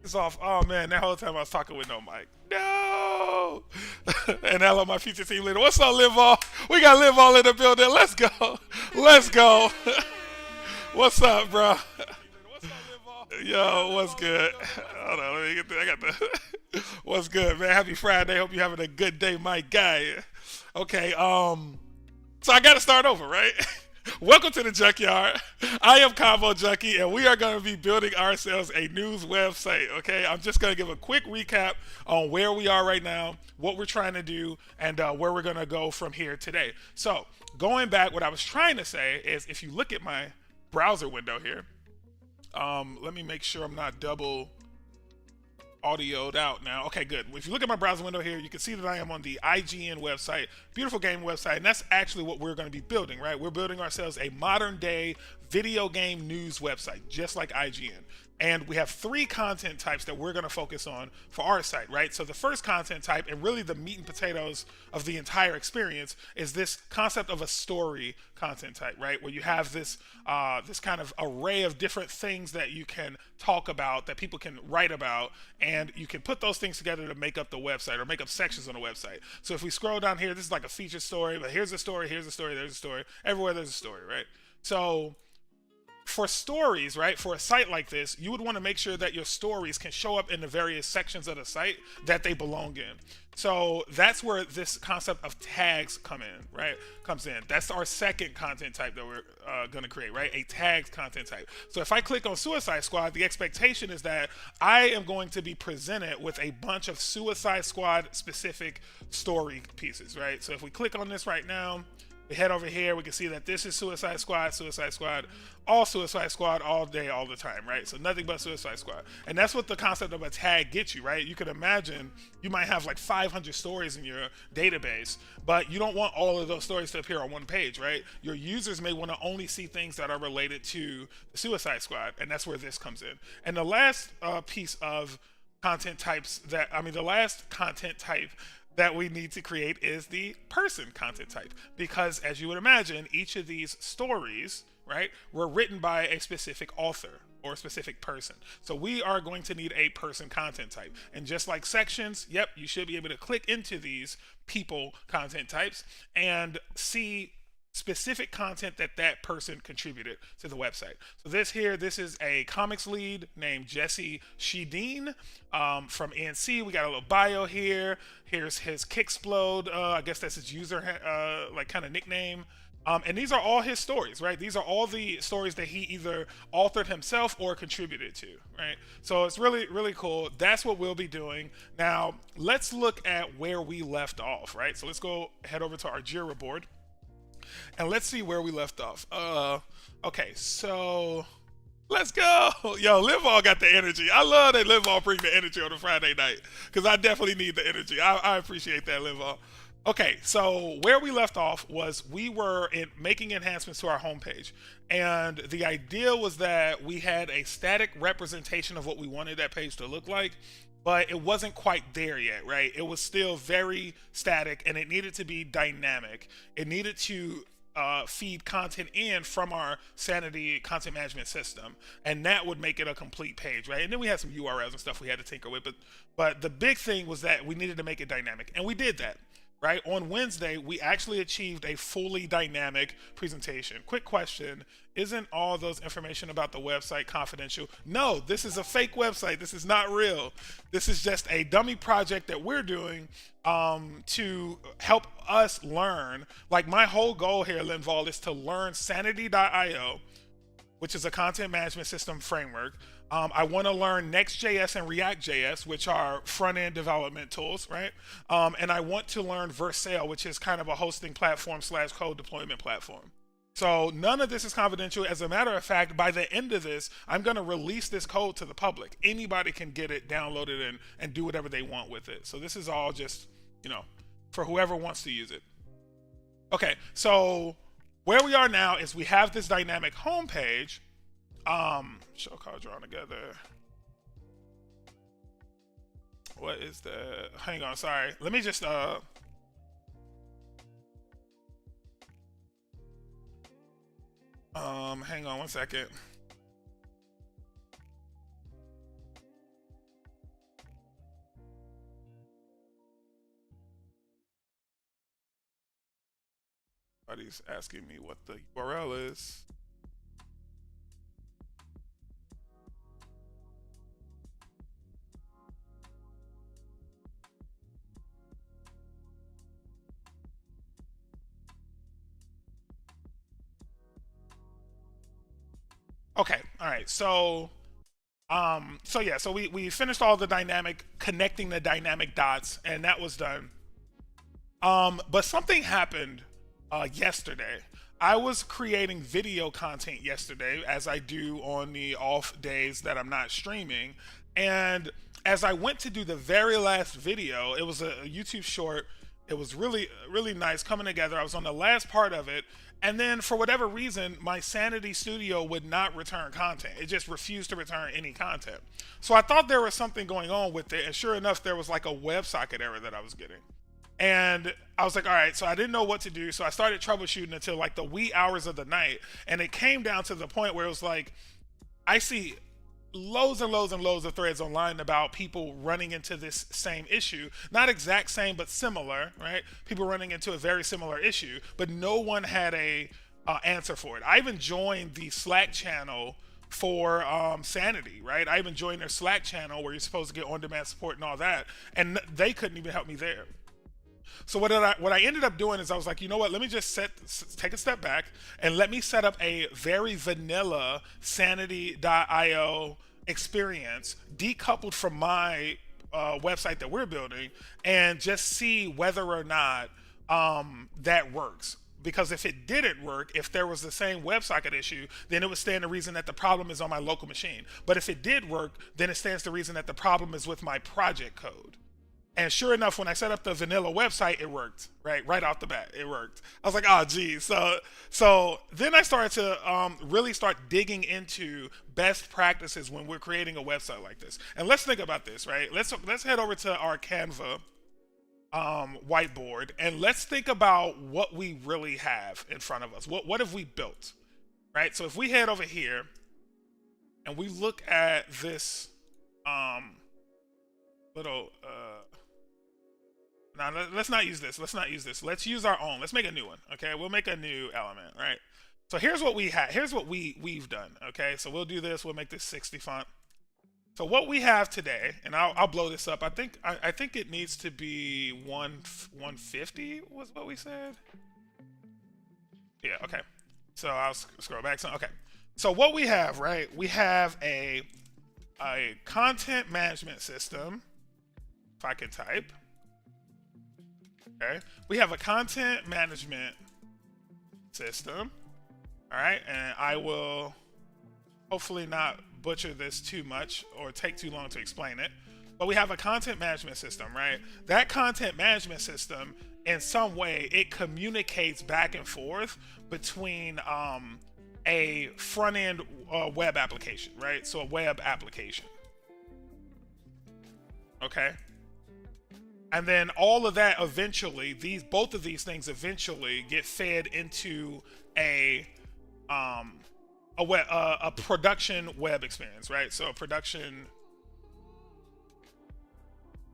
It's off. Oh man, that whole time I was talking with no mic. No. And hello, my future team leader. What's up, Live All? We got Live All in the building. Let's go. Let's go. What's up, bro? Yo, what's good? Hold on, let me get there. I got the. What's good, man? Happy Friday. Hope you're having a good day, my guy. Okay. So I got to start over, right? Welcome to the Junkyard. I am Combo Junkie, and we are going to be building ourselves a news website, okay? I'm just going to give a quick recap on where we are right now, what we're trying to do, and where we're going to go from here today. So, going back, what I was trying to say is if you look at my browser window here, let me make sure I'm not double audioed out now. Okay, good. If you look at my browser window here, you can see that I am on the IGN website, beautiful game website, and that's actually what we're going to be building, right? We're building ourselves a modern day video game news website, just like IGN. And we have 3 content types that we're going to focus on for our site, right? So the first content type, and really the meat and potatoes of the entire experience, is this concept of a story content type, right? Where you have this this kind of array of different things that you can talk about, that people can write about, and you can put those things together to make up the website or make up sections on the website. So if we scroll down here, this is like a featured story, but here's a story, here's a story, there's a story. Everywhere there's a story, right? So for stories, right, for a site like this, you would want to make sure that your stories can show up in the various sections of the site that they belong in. So that's where this concept of tags comes in. That's our second content type that we're going to create, right? A tagged content type. So if I click on Suicide Squad, the expectation is that I am going to be presented with a bunch of Suicide Squad specific story pieces, right? So if we click on this right now, we head over here, we can see that this is Suicide Squad, all Suicide Squad, all day, all the time, right? So nothing but Suicide Squad. And that's what the concept of a tag gets you, right? You could imagine you might have like 500 stories in your database, but you don't want all of those stories to appear on one page, right? Your users may want to only see things that are related to the Suicide Squad, and that's where this comes in. And the last piece of content types the last content type that we need to create is the person content type, because as you would imagine, each of these stories, right, were written by a specific author or a specific person. So we are going to need a person content type. And just like sections, yep, you should be able to click into these people content types and see specific content that person contributed to the website. So this is a comics lead named Jesse Sheedine from NC. We got a little bio here. Here's his Kicksplode. I guess that's his user kind of nickname. And these are all his stories, right? These are all the stories that he either authored himself or contributed to, right? So it's really, really cool. That's what we'll be doing. Now, let's look at where we left off, right? So let's go head over to our Jira board. And let's see where we left off. Okay, so let's go. Yo, Livall got the energy. I love that Livall bring the energy on a Friday night, because I definitely need the energy. I appreciate that, Livall. Okay, so where we left off was we were making enhancements to our homepage. And the idea was that we had a static representation of what we wanted that page to look like, but it wasn't quite there yet, right? It was still very static, and it needed to be dynamic. It needed to feed content in from our Sanity content management system, and that would make it a complete page, right? And then we had some URLs and stuff we had to tinker with, but the big thing was that we needed to make it dynamic, and we did that. Right? On Wednesday, we actually achieved a fully dynamic presentation. Quick question, isn't all those information about the website confidential? No, this is a fake website. This is not real. This is just a dummy project that we're doing to help us learn. Like, my whole goal here, Linval, is to learn Sanity.io, which is a content management system framework. I want to learn NextJS and ReactJS, which are front-end development tools, right? And I want to learn Vercel, which is kind of a hosting platform / code deployment platform. So none of this is confidential. As a matter of fact, by the end of this, I'm going to release this code to the public. Anybody can get it, download it, and do whatever they want with it. So this is all just, for whoever wants to use it. Okay, so where we are now is we have this dynamic homepage. Show call drawn together. What is the, hang on, sorry. Let me just, hang on one second. Somebody's asking me what the URL is. Okay, all right. So we finished all the connecting the dynamic dots, and that was done. But something happened yesterday. I was creating video content yesterday, as I do on the off days that I'm not streaming. And as I went to do the very last video, it was a YouTube short. It was really, really nice coming together. I was on the last part of it. And then for whatever reason, my Sanity Studio would not return content. It just refused to return any content. So I thought there was something going on with it. And sure enough, there was like a WebSocket error that I was getting. And I was like, all right, so I didn't know what to do. So I started troubleshooting until like the wee hours of the night. And it came down to the point where it was like, I see loads and loads and loads of threads online about people running into this same issue. Not exact same, but similar, right? People running into a very similar issue, but no one had a answer for it. I even joined the Slack channel for Sanity, right? I even joined their Slack channel where you're supposed to get on-demand support and all that, and they couldn't even help me there. So what I ended up doing is I was like, you know what? Let me just take a step back and let me set up a very vanilla Sanity.io experience decoupled from my website that we're building, and just see whether or not that works. Because if it didn't work, if there was the same WebSocket issue, then it would stand to reason that the problem is on my local machine. But if it did work, then it stands to reason that the problem is with my project code. And sure enough, when I set up the vanilla website, it worked, right off the bat. It worked. I was like, oh, geez. So then I started to really start digging into best practices when we're creating a website like this. And let's think about this, right? Let's head over to our Canva whiteboard, and let's think about what we really have in front of us. What have we built, right? So if we head over here and we look at this little now let's not use this. Let's use our own. Let's make a new one. Okay, we'll make a new element, right? So here's what we have. Here's what we've done. Okay, so we'll do this. We'll make this 60 font. So what we have today, and I'll blow this up. I think it needs to be 150 was what we said. Yeah. Okay. So I'll scroll back some. Okay. So what we have, right? We have a content management system. If I could type. Okay. We have a content management system. All right, and I will hopefully not butcher this too much or take too long to explain it, but we have a content management system, right? That content management system, in some way, it communicates back and forth between a front-end web application, right? So a web application, okay? And then all of that eventually, both of these things eventually get fed into a production web experience, right? So a production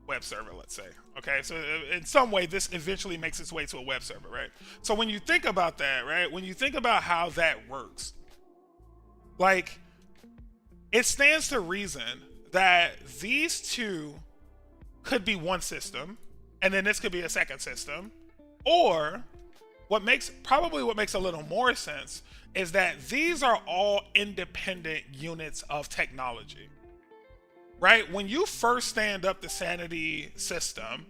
web server, let's say. Okay, so in some way, this eventually makes its way to a web server, right? So when you think about that, right? When you think about how that works, like, it stands to reason that these two could be one system, and then this could be a second system, or what makes a little more sense is that these are all independent units of technology, right? When you first stand up the Sanity system,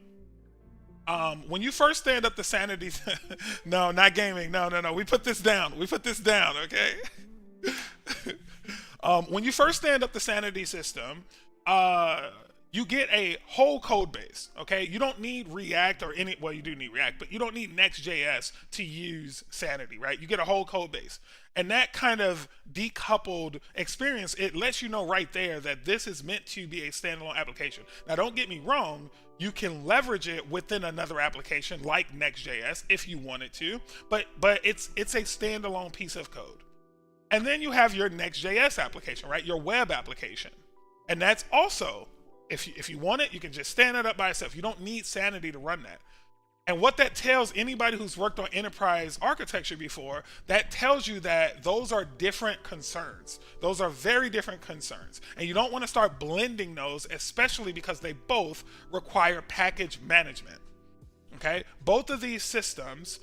no, not gaming, no, we put this down, okay? When you first stand up the Sanity system, you get a whole code base, okay? You don't need React or well, you do need React, but you don't need NextJS to use Sanity, right? You get a whole code base. And that kind of decoupled experience, it lets you know right there that this is meant to be a standalone application. Now, don't get me wrong, you can leverage it within another application like NextJS if you wanted to, but it's a standalone piece of code. And then you have your NextJS application, right? Your web application. And that's also, if you want it, you can just stand it up by itself. You don't need Sanity to run that. And what that tells anybody who's worked on enterprise architecture before, that tells you that those are different concerns. Those are very different concerns. And you don't want to start blending those, especially because they both require package management. Okay? Both of these systems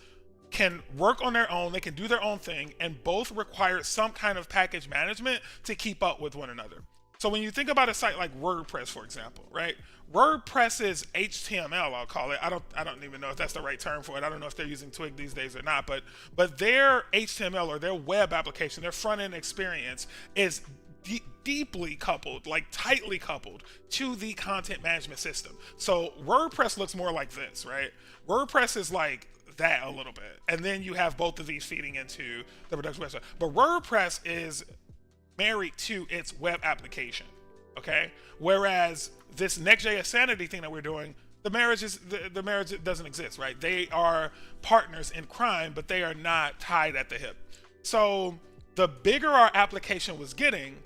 can work on their own, they can do their own thing, and both require some kind of package management to keep up with one another. So when you think about a site like WordPress, for example, right? WordPress is HTML, I'll call it. I don't even know if that's the right term for it. I don't know if they're using Twig these days or not, but their HTML or their web application, their front-end experience is deeply coupled, like tightly coupled to the content management system. So WordPress looks more like this, right? WordPress is like that a little bit. And then you have both of these feeding into the production website. But WordPress is married to its web application, okay? Whereas this NextJS Sanity thing that we're doing, the marriage doesn't exist, right? They are partners in crime, but they are not tied at the hip. So the bigger our application was getting,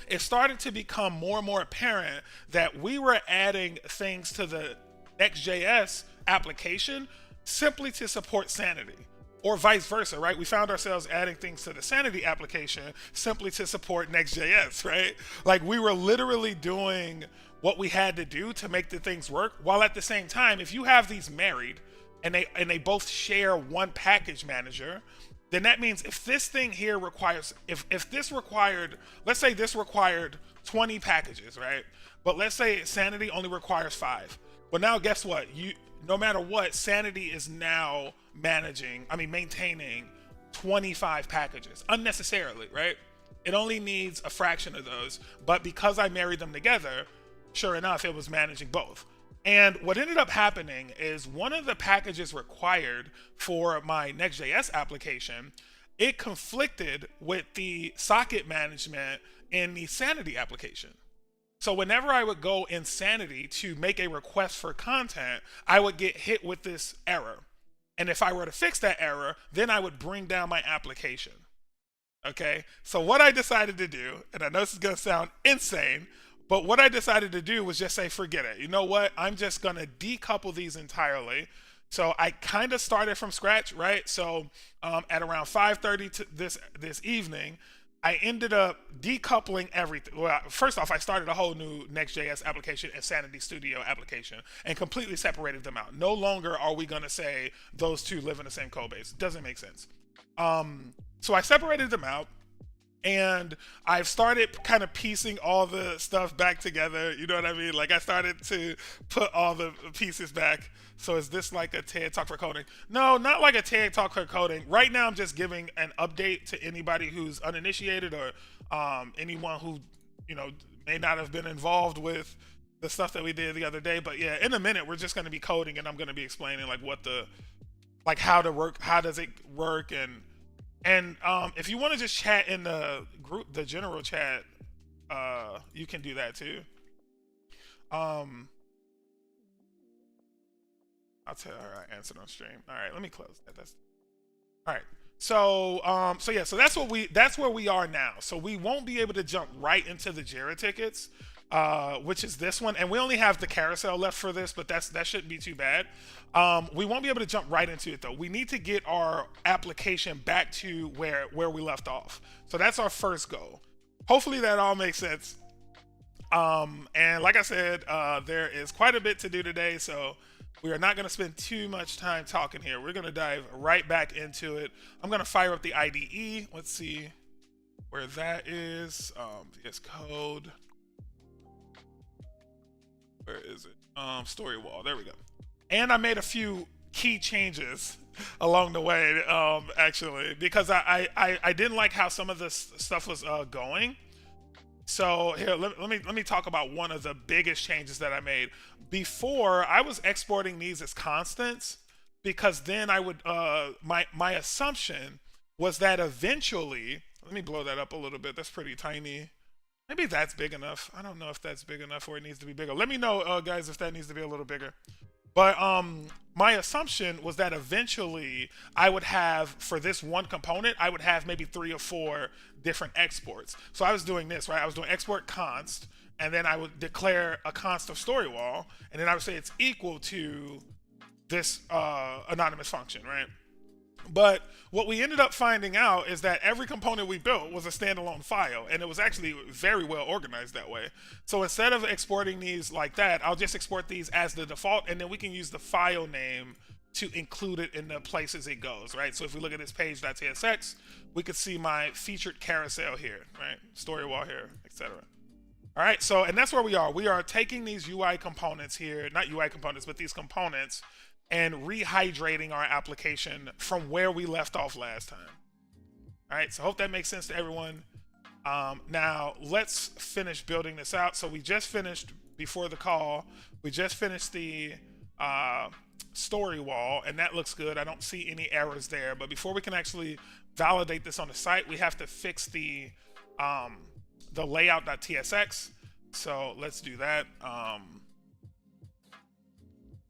it started to become more and more apparent that we were adding things to the NextJS application simply to support Sanity. or vice versa, right? We found ourselves adding things to the Sanity application simply to support NextJS, right? Like we were literally doing what we had to do to make the things work, while at the same time, if you have these married and they both share one package manager, then that means if this thing here requires, if this required, let's say this required 20 packages, right? But let's say Sanity only requires 5. Well, now guess what? No matter what, Sanity is now maintaining 25 packages unnecessarily, right? It only needs a fraction of those, but because I married them together, sure enough, it was managing both. And what ended up happening is one of the packages required for my Next.js application, it conflicted with the socket management in the Sanity application. So whenever I would go in Sanity to make a request for content, I would get hit with this error. And if I were to fix that error, then I would bring down my application. Okay? So what I decided to do, and I know this is going to sound insane, but what I decided to do was just say, forget it. You know what? I'm just going to decouple these entirely. So I kind of started from scratch, right? So at around 5:30 this evening, I ended up decoupling everything. Well, first off, I started a whole new Next.js application and Sanity Studio application and completely separated them out. No longer are we going to say those two live in the same code base. It doesn't make sense. So I separated them out, and I've started kind of piecing all the stuff back together. You know what I mean? Like I started to put all the pieces back. So is this like a TED Talk for coding? No, not like a TED Talk for coding. Right now, I'm just giving an update to anybody who's uninitiated or anyone who, may not have been involved with the stuff that we did the other day. But yeah, in a minute, we're just going to be coding, and I'm going to be explaining how does it work, and if you want to just chat in the group, the general chat, you can do that too. I'll tell her I answered on stream. All right, let me close that. All right. So that's where we are now. So we won't be able to jump right into the Jira tickets, which is this one, and we only have the carousel left for this, but that shouldn't be too bad. We won't be able to jump right into it though. We need to get our application back to where we left off. So that's our first goal. Hopefully that all makes sense. And like I said, there is quite a bit to do today, so we are not going to spend too much time talking here. We're going to dive right back into it. I'm going to fire up the IDE. Let's see where that is. VS Code. Where is it? Story wall. There we go. And I made a few key changes along the way, actually, because I didn't like how some of this stuff was going. So here, let me talk about one of the biggest changes that I made. Before, I was exporting these as constants because then I would my assumption was that eventually, let me blow that up a little bit. That's pretty tiny. Maybe that's big enough. I don't know if that's big enough or it needs to be bigger. Let me know, guys, if that needs to be a little bigger. But my assumption was that eventually I would have, for this one component, I would have maybe 3 or 4 different exports. So I was doing this, right? I was doing export const, and then I would declare a const of story wall, and then I would say it's equal to this anonymous function, right? But what we ended up finding out is that every component we built was a standalone file, and it was actually very well organized that way. So instead of exporting these like that, I'll just export these as the default, and then we can use the file name to include it in the places it goes, right? So if we look at this page.tsx, we could see my featured carousel here, right? Story wall here, etc. All right, so, and that's where we are. We are taking these UI components here, not UI components, but these components, and rehydrating our application from where we left off last time. All right, so hope that makes sense to everyone. Now, let's finish building this out. So we just finished, before the call, we just finished the story wall, and that looks good. I don't see any errors there. But before we can actually validate this on the site, we have to fix the layout.tsx. So let's do that.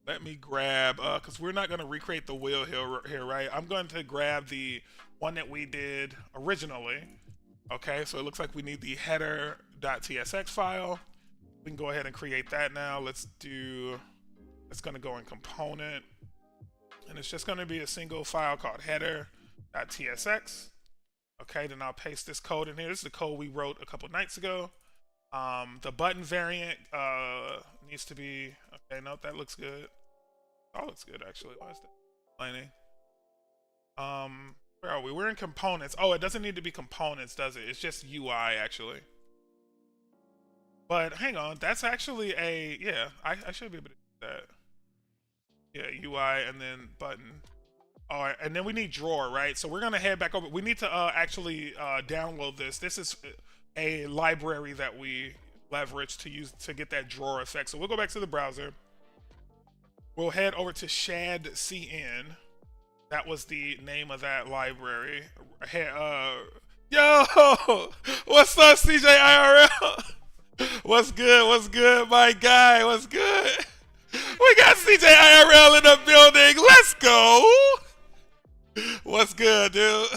Let me grab, because we're not going to recreate the wheel here, right? I'm going to grab the one that we did originally. Okay, so it looks like we need the header.tsx file. We can go ahead and create that now. It's going to go in component. and it's just going to be a single file called header.tsx. Okay, then I'll paste this code in here. This is the code we wrote a couple nights ago. The button variant needs to be, okay, nope, that looks good. All looks good, actually. Why is that complaining? Where are we? We're in components. Oh, it doesn't need to be components, does it? It's just UI, actually. But hang on, that's actually a, yeah, I should be able to do that. Yeah, UI and then button. All right, and then we need drawer, right? So we're gonna head back over. We need to actually download this. This is a library that we leverage to use to get that drawer effect. So we'll go back to the browser. We'll head over to shadcn. That was the name of that library. Yo, what's up, CJIRL? What's good? What's good, my guy? What's good? We got CJIRL in the building. Let's go. What's good, dude?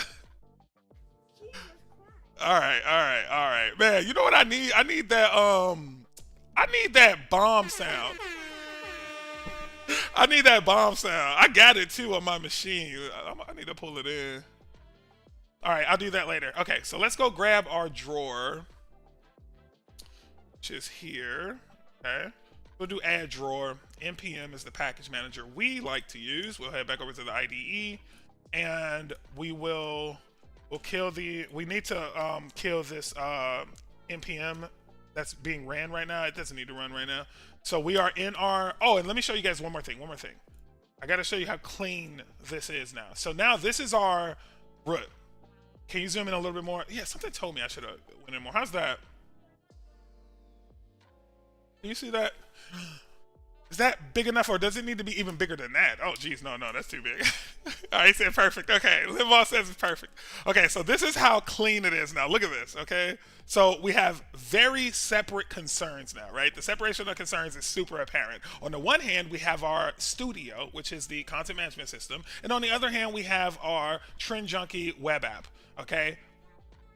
All right, man. You know what I need? I need that bomb sound. I need that bomb sound. I got it too on my machine. I need to pull it in. All right, I'll do that later. Okay, so let's go grab our drawer, which is here. Okay, we'll do add drawer. npm is the package manager we like to use. We'll head back over to the IDE, and we'll kill the. We need to kill this npm that's being ran right now. It doesn't need to run right now. So we are in our, oh, and let me show you guys one more thing. I got to show you how clean this is now. So now this is our root. Can you zoom in a little bit more? Yeah, something told me I should have went in more. How's that? Can you see that? Is that big enough, or does it need to be even bigger than that? Oh, geez, no, that's too big. All right, he said perfect. Okay, Livball says it's perfect. Okay, so this is how clean it is now. Look at this, okay? So we have very separate concerns now, right? The separation of concerns is super apparent. On the one hand, we have our studio, which is the content management system. And on the other hand, we have our Trend Junkie web app, okay?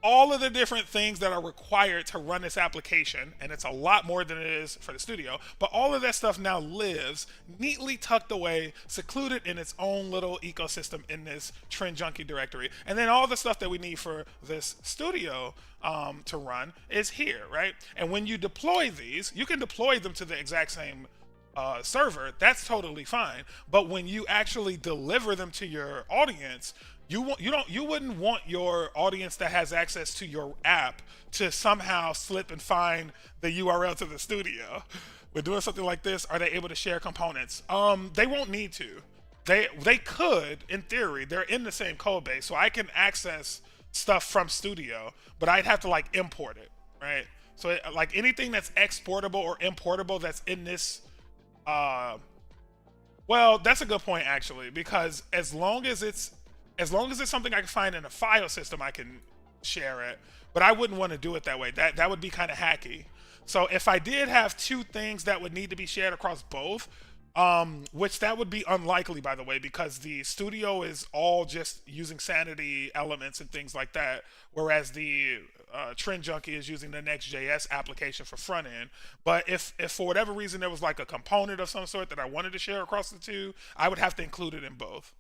All of the different things that are required to run this application, and it's a lot more than it is for the studio, but all of that stuff now lives neatly tucked away, secluded in its own little ecosystem in this Trend Junkie directory. And then all the stuff that we need for this studio to run is here, right? And when you deploy these, you can deploy them to the exact same server. That's totally fine. But when you actually deliver them to your audience, you wouldn't want your audience that has access to your app to somehow slip and find the URL to the studio. We're doing something like this. Are they able to share components? They won't need to. They could, in theory. They're in the same code base, so I can access stuff from Studio, but I'd have to like import it, right? So like anything that's exportable or importable that's in this. Well, that's a good point actually, because as long as it's something I can find in a file system, I can share it. But I wouldn't want to do it that way. That would be kind of hacky. So if I did have two things that would need to be shared across both, which that would be unlikely, by the way, because the studio is all just using Sanity elements and things like that, whereas the Trend Junkie is using the NextJS application for front end. But if for whatever reason there was like a component of some sort that I wanted to share across the two, I would have to include it in both.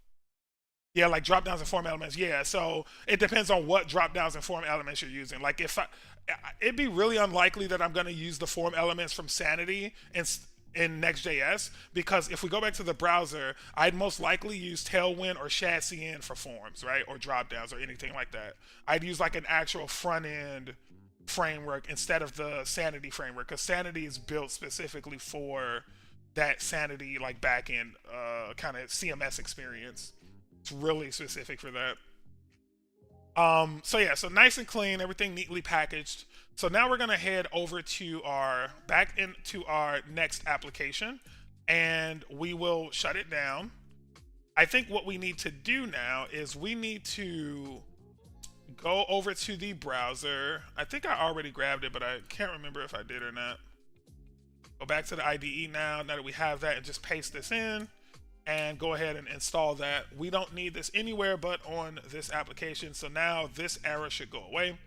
Yeah, like drop downs and form elements. Yeah, so it depends on what drop downs and form elements you're using. Like it'd be really unlikely that I'm going to use the form elements from Sanity in Next.js, because if we go back to the browser, I'd most likely use Tailwind or shadcn for forms, right? Or drop downs or anything like that. I'd use like an actual front end framework instead of the Sanity framework, because Sanity is built specifically for that Sanity like back end kind of CMS experience. It's really specific for that. So yeah, so nice and clean, everything neatly packaged. So now we're gonna head over to back into our next application, and we will shut it down. I think what we need to do now is we need to go over to the browser. I think I already grabbed it, but I can't remember if I did or not. Go back to the IDE now that we have that, and just paste this in. And go ahead and install that. We don't need this anywhere but on this application. So now this error should go away.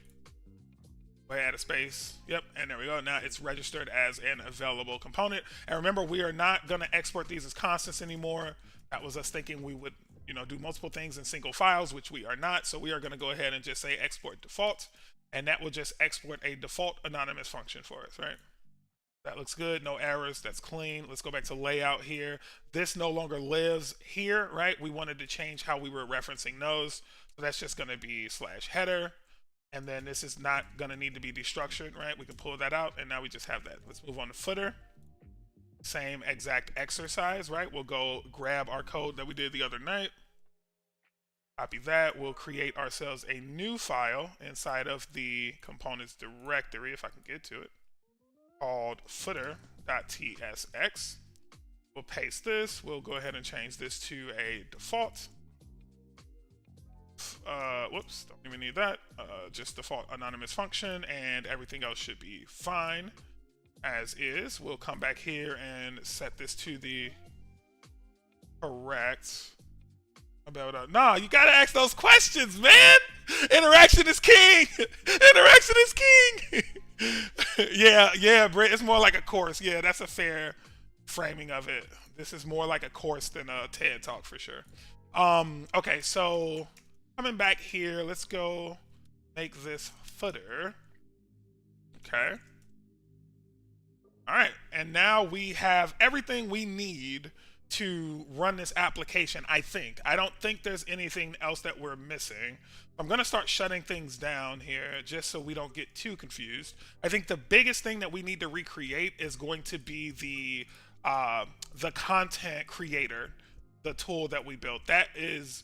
Go ahead, add a space. Yep, and there we go. Now it's registered as an available component. And remember, we are not going to export these as constants anymore. That was us thinking we would, do multiple things in single files, which we are not. So we are going to go ahead and just say export default, and that will just export a default anonymous function for us, right? That looks good. No errors. That's clean. Let's go back to layout here. This no longer lives here, right? We wanted to change how we were referencing those. So that's just going to be /header. And then this is not going to need to be destructured, right? We can pull that out, and now we just have that. Let's move on to footer. Same exact exercise, right? We'll go grab our code that we did the other night. Copy that. We'll create ourselves a new file inside of the components directory, if I can get to it, called footer.tsx. We'll paste this. We'll go ahead and change this to a default. Whoops, don't even need that. Just default anonymous function, and everything else should be fine as is. We'll come back here and set this to the correct. Nah, you gotta ask those questions, man. Interaction is king. Interaction is king. yeah, Britt. It's more like a course. Yeah, that's a fair framing of it. This is more like a course than a TED talk for sure. Okay, so coming back here, let's go make this footer. Okay. All right, and now we have everything we need to run this application, I think. I don't think there's anything else that we're missing. I'm going to start shutting things down here just so we don't get too confused. I think the biggest thing that we need to recreate is going to be the content creator, the tool that we built. That is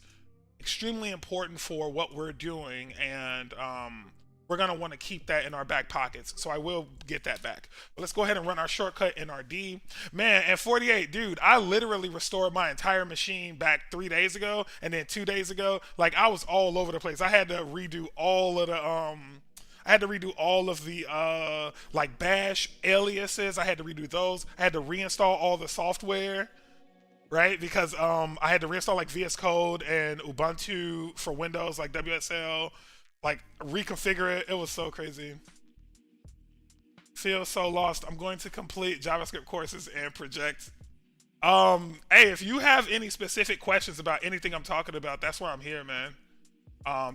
extremely important for what we're doing, and we're going to want to keep that in our back pockets. So I will get that back. But let's go ahead and run our shortcut NRD. Man, and 48, dude, I literally restored my entire machine back 3 days ago, and then 2 days ago. Like, I was all over the place. I had to redo all of the like bash aliases. I had to redo those. I had to reinstall all the software, right? Because I had to reinstall like VS Code and Ubuntu for Windows, like WSL, like reconfigure it. It was so crazy. Feel so lost. I'm going to complete JavaScript courses and project. Hey, if you have any specific questions about anything I'm talking about, that's why I'm here, man.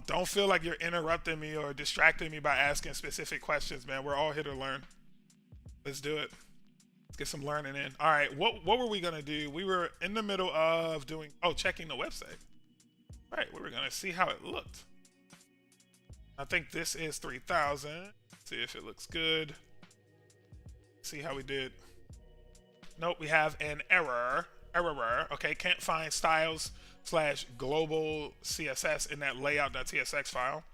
Don't feel like you're interrupting me or distracting me by asking specific questions, man. We're all here to learn. Let's do it. Let's get some learning in. All right, what were we gonna do? We were in the middle of checking the website. All right, we were gonna see how it looked. I think this is 3000. See if it looks good. See how we did. Nope, we have an error. Okay, can't find styles/global CSS in that layout.tsx file.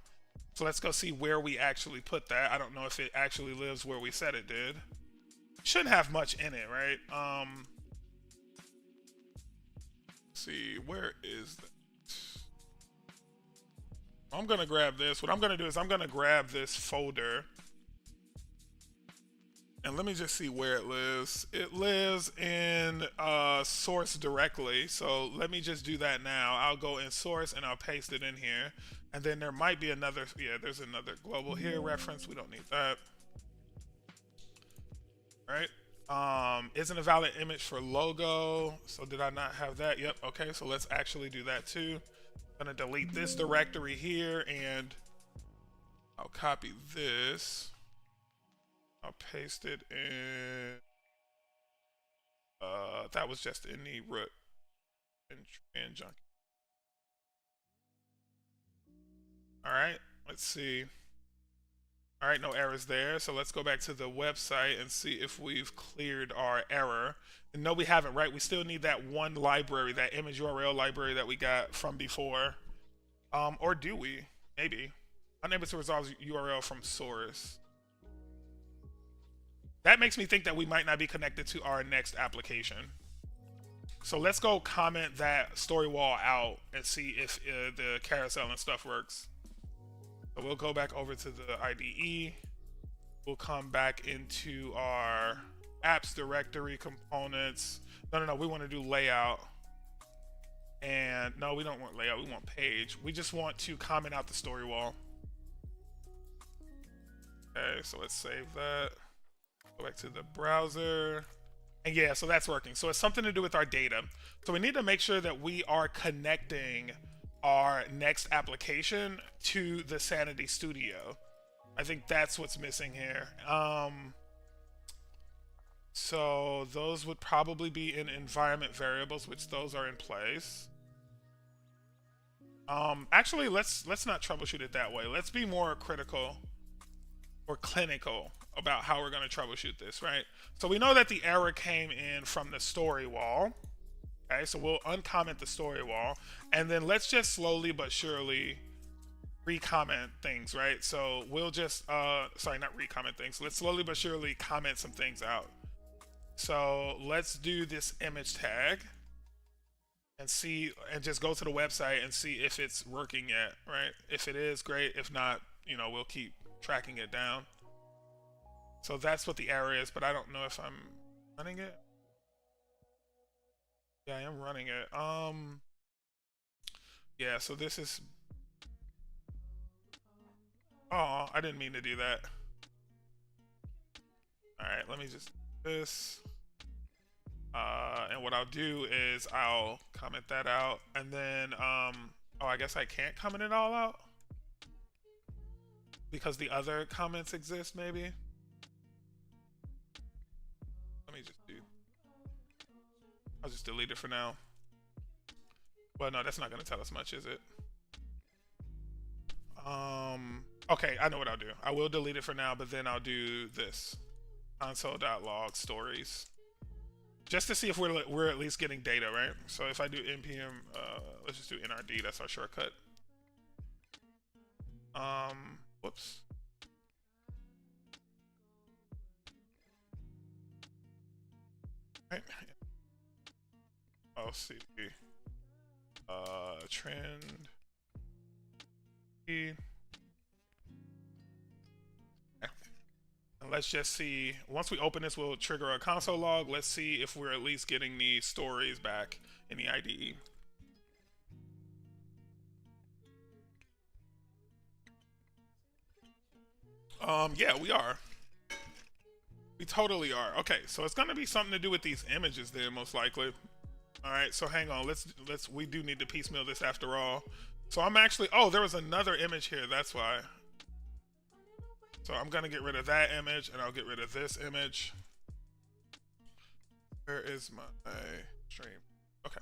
So let's go see where we actually put that. I don't know if it actually lives where we said it did. Shouldn't have much in it, right? Let's see, where is that? I'm gonna grab this. What I'm gonna do is I'm gonna grab this folder, and let me just see where it lives. It lives in source directly. So let me just do that now. I'll go in source and I'll paste it in here. And then there might be another, yeah, there's another global here reference. We don't need that. All right. Isn't a valid image for logo. So did I not have that? Yep. Okay. So let's actually do that too. I'm gonna delete this directory here, and I'll copy this. I'll paste it in. That was just in the root and Junkyard. All right, let's see. All right, no errors there. So let's go back to the website and see if we've cleared our error. And no, we haven't, right? We still need that one library, that image URL library that we got from before. Or do we? Maybe. Unable to resolve URL from source. That makes me think that we might not be connected to our next application. So let's go comment that story wall out and see if the carousel and stuff works. So we'll go back over to the IDE. We'll come back into our apps directory components. No, we want to do layout. And no, we don't want layout. We want page. We just want to comment out the story wall. Okay, so let's save that. Go back to the browser. And yeah, so that's working. So it's something to do with our data. So we need to make sure that we are connecting our next application to the Sanity Studio. I think that's what's missing here. So those would probably be in environment variables, which those are in place. Actually, let's not troubleshoot it that way. Let's be more critical or clinical about how we're going to troubleshoot this, right? So we know that the error came in from the story wall. Okay, so we'll uncomment the story wall, and then let's just slowly but surely recomment things, right? So we'll just sorry, not recomment things. Let's slowly but surely comment some things out. So let's do this image tag and see, and just go to the website and see if it's working yet, right? If it is, great. If not, you know, we'll keep tracking it down. So that's what the error is, but I don't know if I'm running it. Yeah, I am running it. Yeah, so this is, oh, I didn't mean to do that. All right, let me just do this. And what I'll do is I'll comment that out, and then oh, I guess I can't comment it all out because the other comments exist, maybe. Let me just do, I'll just delete it for now. Well, no, that's not going to tell us much, is it? Okay, I know what I'll do. I will delete it for now, but then I'll do this console.log stories just to see if we're at least getting data, right? So if I do npm, let's just do nrd. That's our shortcut. Whoops. Right. Oh, see. Trend. And let's just see, once we open this, we'll trigger a console log. Let's see if we're at least getting the stories back in the IDE. Yeah, we are. We totally are. Okay, so it's gonna be something to do with these images then, most likely. All right, so hang on. We do need to piecemeal this after all. So I'm actually, oh, there was another image here. That's why. So I'm gonna get rid of that image, and I'll get rid of this image. Where is my stream? Okay,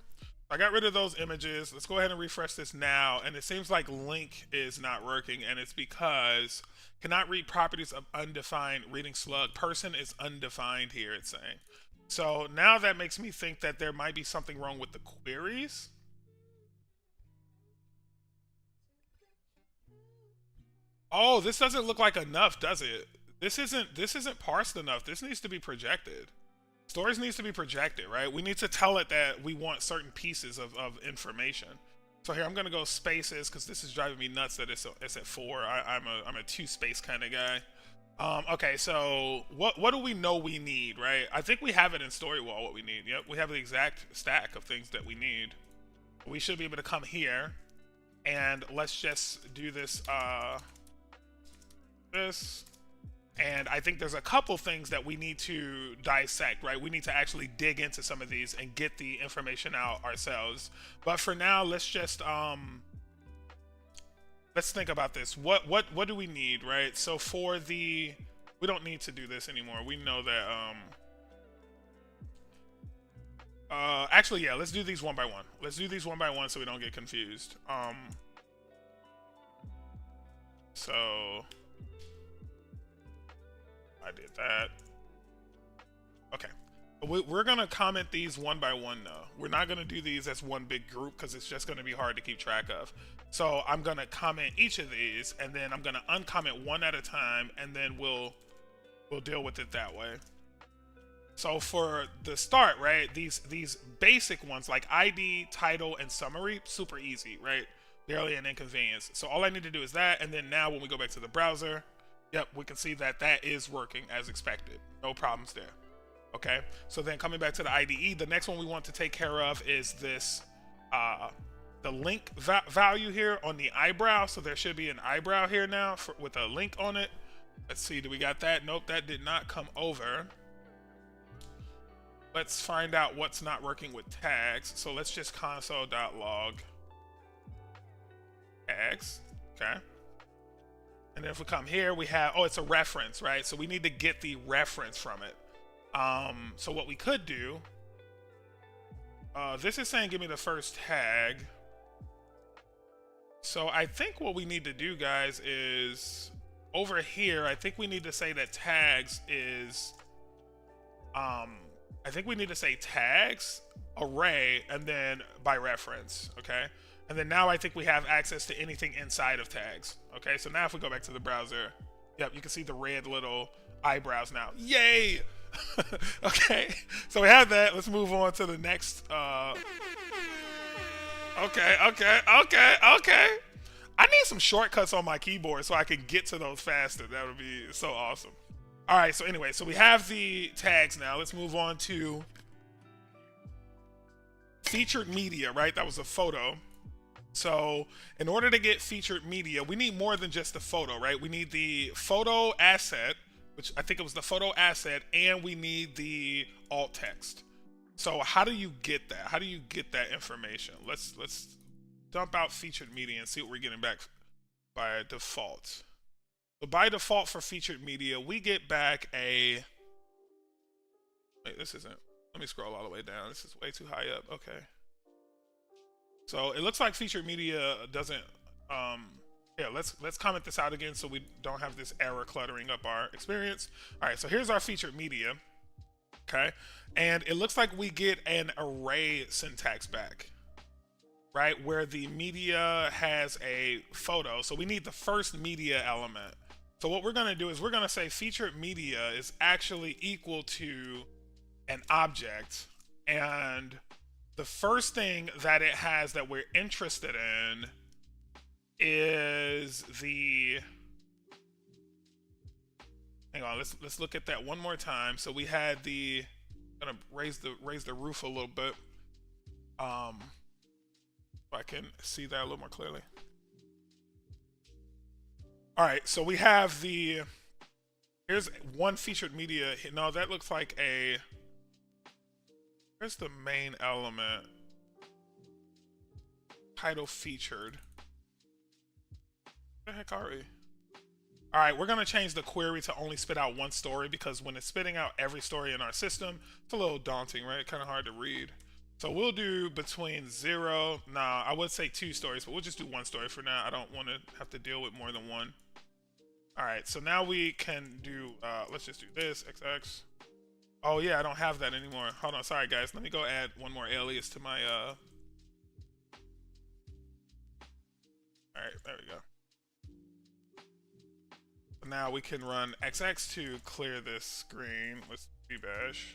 I got rid of those images. Let's go ahead and refresh this now. And it seems like link is not working, and it's because cannot read properties of undefined reading slug. Person is undefined here, it's saying. So now that makes me think that there might be something wrong with the queries. Oh, this doesn't look like enough, does it? This isn't parsed enough. This needs to be projected. Stories needs to be projected, right? We need to tell it that we want certain pieces of information. So here I'm gonna go spaces because this is driving me nuts that it's at 4. I'm a 2 space kind of guy. Okay, so what do we know we need, right? I think we have it in Storywall what we need. Yep, we have the exact stack of things that we need. We should be able to come here, and let's just do this. And I think there's a couple things that we need to dissect, right? We need to actually dig into some of these and get the information out ourselves. But for now, let's just let's think about this. What do we need, right? So for the, we don't need to do this anymore. We know that actually, yeah, let's do these one by one. Let's do these one by one so we don't get confused. So I did that. Okay. We're going to comment these one by one, though. We're not going to do these as one big group because it's just going to be hard to keep track of. So I'm going to comment each of these, and then I'm going to uncomment one at a time, and then we'll deal with it that way. So for the start, right, these basic ones like ID, title, and summary, super easy, right? Barely an inconvenience. So all I need to do is that, and then now when we go back to the browser, yep, we can see that that is working as expected. No problems there. Okay, so then coming back to the IDE, the next one we want to take care of is this, the link value here on the eyebrow. So there should be an eyebrow here now with a link on it. Let's see, do we got that? Nope, that did not come over. Let's find out what's not working with tags. So let's just console.log tags. Okay. And then if we come here, we have, oh, it's a reference, right? So we need to get the reference from it. So what we could do, this is saying give me the first tag. So I think what we need to do, guys, is over here, I think we need to say that tags is, I think we need to say tags, array, and then by reference, okay? And then now I think we have access to anything inside of tags, okay? So now if we go back to the browser, yep, you can see the red little eyebrows now. Yay! Okay, so we have that. Let's move on to the next. Okay. I need some shortcuts on my keyboard so I can get to those faster. That would be so awesome. All right, so anyway, so we have the tags now. Let's move on to featured media, right? That was a photo. So in order to get featured media, we need more than just the photo, right? We need the photo asset, which I think it was the photo asset, and we need the alt text. So how do you get that? How do you get that information? Let's dump out featured media and see what we're getting back by default. So by default for featured media, we get back a, wait, this isn't, let me scroll all the way down. This is way too high up. Okay. So it looks like featured media doesn't, yeah, let's comment this out again so we don't have this error cluttering up our experience. All right, so here's our featured media, okay? And it looks like we get an array syntax back, right? Where the media has a photo. So we need the first media element. So what we're gonna do is we're gonna say featured media is actually equal to an object, and the first thing that it has that we're interested in is the, hang on, let's look at that one more time. So we had the, gonna raise the roof a little bit, so I can see that a little more clearly. All right, so we have the, here's one featured media. No, that looks like a, where's the main element? Title featured. What the heck are we? All right, we're gonna change the query to only spit out one story, because when it's spitting out every story in our system, it's a little daunting, right? Kind of hard to read. So we'll do between 0, nah, I would say 2 stories, but we'll just do 1 story for now. I don't want to have to deal with more than one. All right, so now we can do, let's just do this, XX. Oh yeah, I don't have that anymore. Hold on, sorry guys. Let me go add one more alias to my, all right, there we go. Now we can run XX to clear this screen. Let's dbash.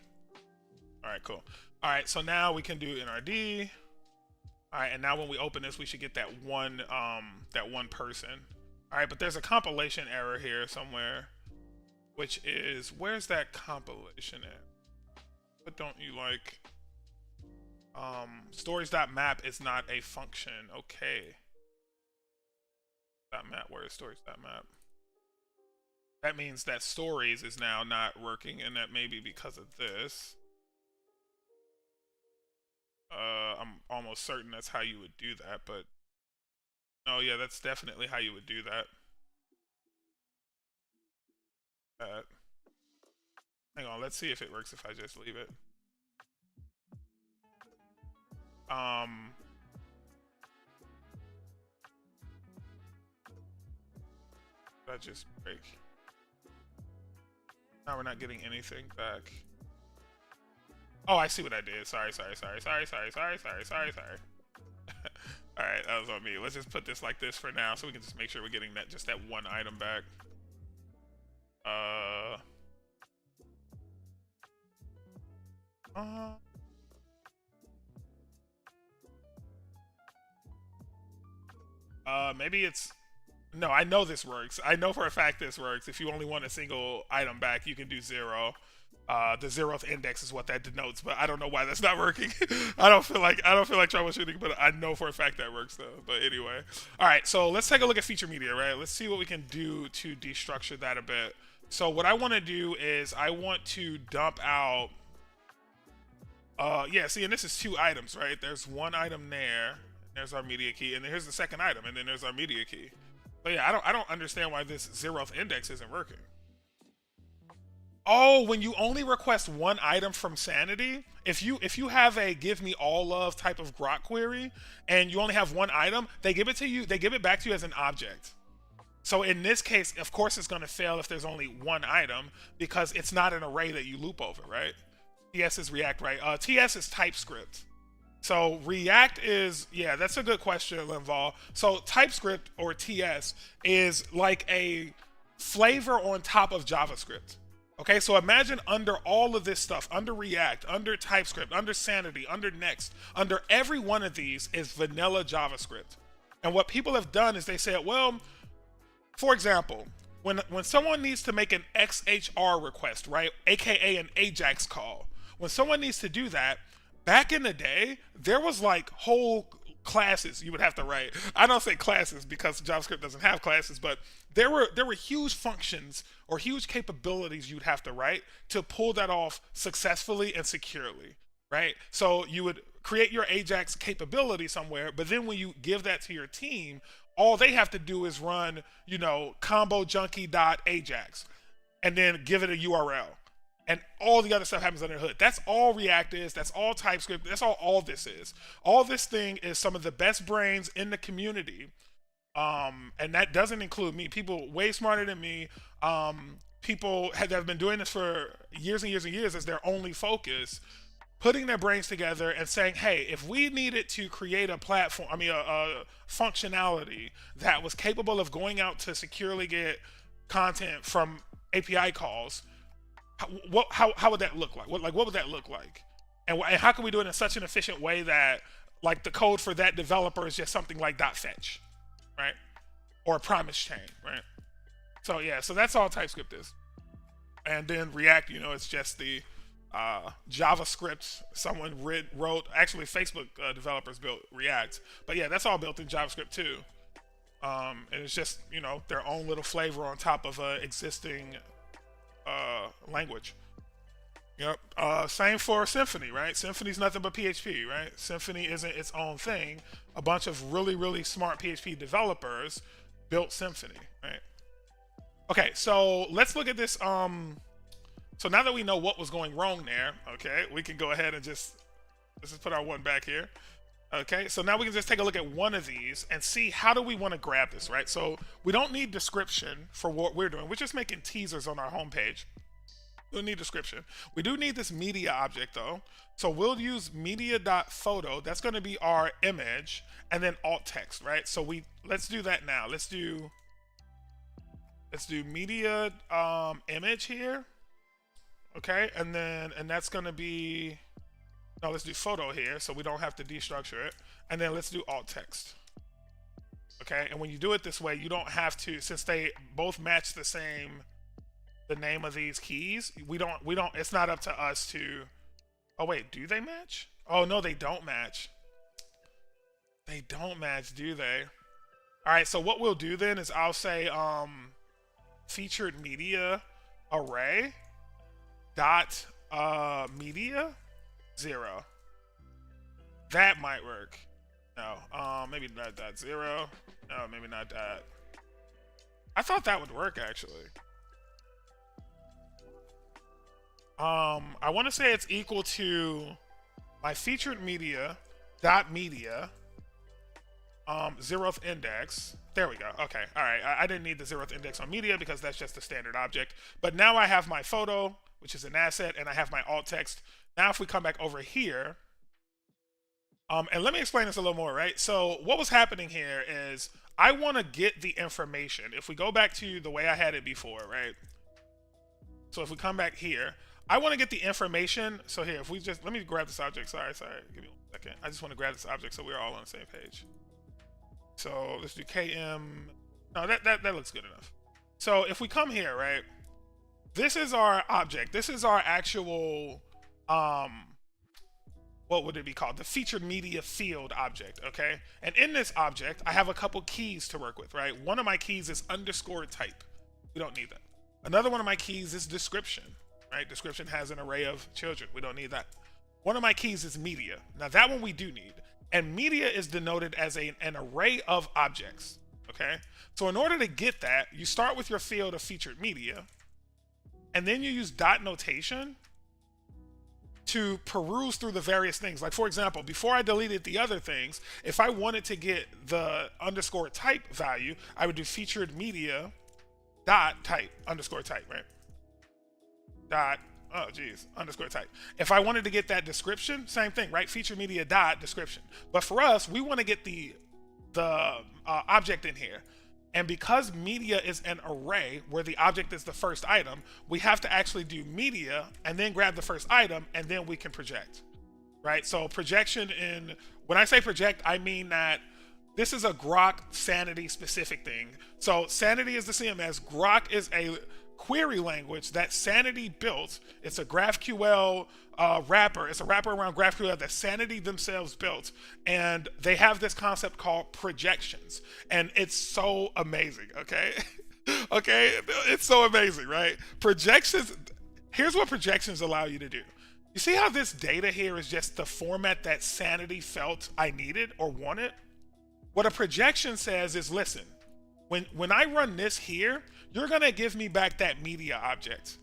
All right, cool. All right, so now we can do NRD. All right, and now when we open this, we should get that one person. All right, but there's a compilation error here somewhere, which is, where's that compilation at? What don't you like? Stories.map is not a function. Okay. .map, where is stories.map? That means that stories is now not working, and that may be because of this. I'm almost certain that's how you would do that, but oh yeah, that's definitely how you would do that. Hang on, let's see if it works if I just leave it. That just break. Now we're not getting anything back. Oh, I see what I did. Sorry. All right, that was on me. Let's just put this like this for now, so we can just make sure we're getting that, just that one item back. Maybe it's, no, I know this works. I know for a fact this works. If you only want a single item back, you can do 0. The 0th index is what that denotes, but I don't know why that's not working. I don't feel like troubleshooting, but I know for a fact that works though. But anyway, all right. So let's take a look at feature media, right? Let's see what we can do to destructure that a bit. So what I want to do is I want to dump out. Yeah. See, and this is 2 items, right? There's 1 item there. There's our media key, and then here's the 2nd item, and then there's our media key. But yeah, I don't understand why this 0th index isn't working. Oh, when you only request 1 item from Sanity, if you have a give me all love type of grok query and you only have 1 item, they give it to you, they give it back to you as an object. So in this case, of course it's going to fail if there's only 1 item because it's not an array that you loop over, right? TS is React, right? TS is TypeScript. So React is, yeah, that's a good question, Linval. So TypeScript or TS is like a flavor on top of JavaScript. Okay, so imagine under all of this stuff, under React, under TypeScript, under Sanity, under Next, under every one of these is vanilla JavaScript. And what people have done is they said, well, for example, when someone needs to make an XHR request, right, aka an AJAX call, when someone needs to do that, back in the day, there was like whole classes you would have to write. I don't say classes because JavaScript doesn't have classes, but there were huge functions or huge capabilities you'd have to write to pull that off successfully and securely, right? So you would create your AJAX capability somewhere, but then when you give that to your team, all they have to do is run, combo junkie.ajax and then give it a URL. And all the other stuff happens under the hood. That's all React is. That's all TypeScript. That's all this is. All this thing is some of the best brains in the community. And that doesn't include me. People way smarter than me. People that have been doing this for years and years and years as their only focus, putting their brains together and saying, hey, if we needed to create a platform, a functionality that was capable of going out to securely get content from API calls, how would that look like? What would that look like? And how can we do it in such an efficient way that like the code for that developer is just something like .fetch, right? Or a promise chain, right? So yeah, so that's all TypeScript is. And then React, it's just the JavaScript someone wrote. Actually, Facebook developers built React, but yeah, that's all built in JavaScript too. And it's just their own little flavor on top of a existing language. Yep. Same for Symfony, right? Symfony's nothing but PHP, right? Symfony isn't its own thing. A bunch of really, really smart PHP developers built Symfony, right? Okay, so let's look at this. So now that we know what was going wrong there, okay, we can go ahead and let's just put our one back here. Okay, so now we can just take a look at one of these and see how do we want to grab this, right? So we don't need description for what we're doing. We're just making teasers on our homepage. We don't need description. We do need this media object though. So we'll use media.photo. That's going to be our image and then alt text, right? So let's do that now. Let's do media image here. Okay, and that's going to be, no, let's do photo here so we don't have to destructure it. And then let's do alt text. Okay, and when you do it this way, you don't have to, since they both match the name of these keys, we don't, it's not up to us to, oh wait, do they match? Oh no, they don't match. They don't match, do they? All right, so what we'll do then is I'll say featured media array dot media 0. That might work. No, maybe not dot 0. No, maybe not that. I thought that would work actually. I want to say it's equal to my featured media dot media 0th index. There we go. Okay. All right. I didn't need the 0th index on media because that's just a standard object. But now I have my photo, which is an asset, and I have my alt text. Now if we come back over here, and let me explain this a little more, right? So what was happening here is I want to get the information. If we go back to the way I had it before, right? So if we come back here, I want to get the information. So here, if we just, let me grab this object. Sorry. Give me 1 second. I just want to grab this object so we're all on the same page. So let's do KM. No, that looks good enough. So if we come here, right? this is our object. This is our actual, what would it be called? The featured media field object, okay? And in this object, I have a couple keys to work with, right? One of my keys is underscore type. We don't need that. Another one of my keys is description, right? Description has an array of children. We don't need that. One of my keys is media. Now that one we do need. And media is denoted as an array of objects, okay? So in order to get that, you start with your field of featured media, and then you use dot notation to peruse through the various things. Like for example, before I deleted the other things, if I wanted to get the underscore type value, I would do featured media dot type underscore type, right? Dot, oh geez, underscore type. If I wanted to get that description, same thing, right? Featured media dot description. But for us, we want to get the object in here. And because media is an array where the object is the first item, we have to actually do media and then grab the first item, and then we can project, right? So projection when I say project, I mean that this is a Grok Sanity specific thing. So Sanity is the CMS. Grok is a query language that Sanity built. It's a GraphQL wrapper. It's a wrapper around GraphQL that Sanity themselves built. And they have this concept called projections. And it's so amazing, okay? Okay, it's so amazing, right? Projections, here's what projections allow you to do. You see how this data here is just the format that Sanity felt I needed or wanted? What a projection says is, listen, when I run this here, you're gonna give me back that media object,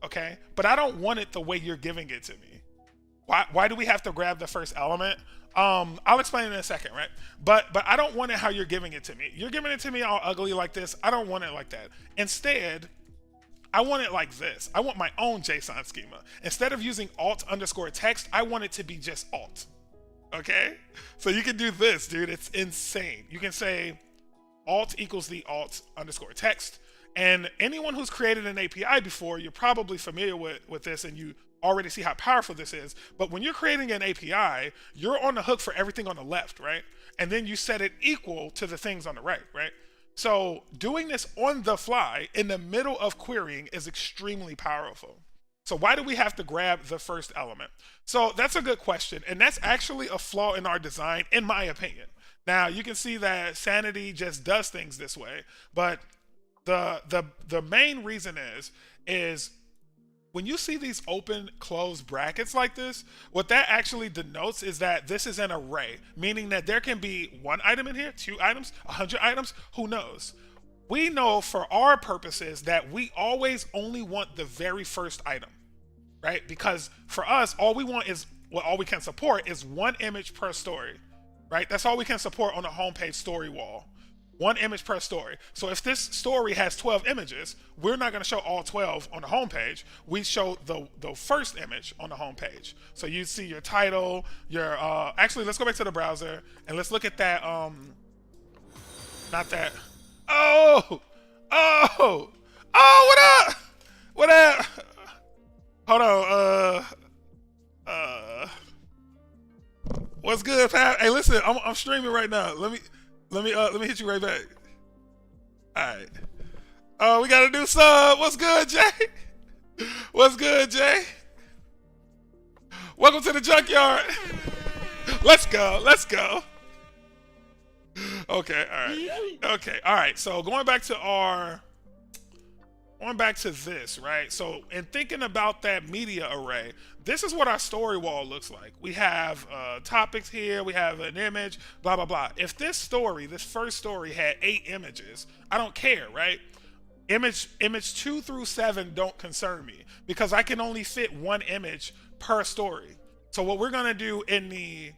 okay? But I don't want it the way you're giving it to me. Why do we have to grab the first element? I'll explain in a second, right? But I don't want it how you're giving it to me. You're giving it to me all ugly like this. I don't want it like that. Instead, I want it like this. I want my own JSON schema. Instead of using alt underscore text, I want it to be just alt, okay? So you can do this, dude. It's insane. You can say alt equals the alt underscore text. And anyone who's created an API before, you're probably familiar with this, and you already see how powerful this is. But when you're creating an API, you're on the hook for everything on the left, right? And then you set it equal to the things on the right, right? So doing this on the fly in the middle of querying is extremely powerful. So why do we have to grab the first element? So that's a good question. And that's actually a flaw in our design, in my opinion. Now you can see that Sanity just does things this way, but the main reason is when you see these open closed brackets like this, what that actually denotes is that this is an array, meaning that there can be one item in here, 2 items, 100 items, who knows? We know for our purposes that we always only want the very first item, right? Because for us, all we can support is 1 image per story, right? That's all we can support on the homepage story wall. 1 image per story. So if this story has 12 images, we're not going to show all 12 on the homepage. We show the first image on the homepage. So you see your title, your actually let's go back to the browser and let's look at that not that. Oh, what up? What up? Hold on. What's good, Pat? Hey, listen, I'm streaming right now. Let me hit you right back. All right. Oh, we got a new sub. What's good, Jay? What's good, Jay? Welcome to the Junkyard. Let's go. Let's go. Okay. All right. Okay. All right. So going back to this, right? So in thinking about that media array, this is what our story wall looks like. We have topics here, we have an image, blah, blah, blah. If this first story had 8 images, I don't care, right? Image 2 through 7 don't concern me because I can only fit 1 image per story. So what we're gonna do in the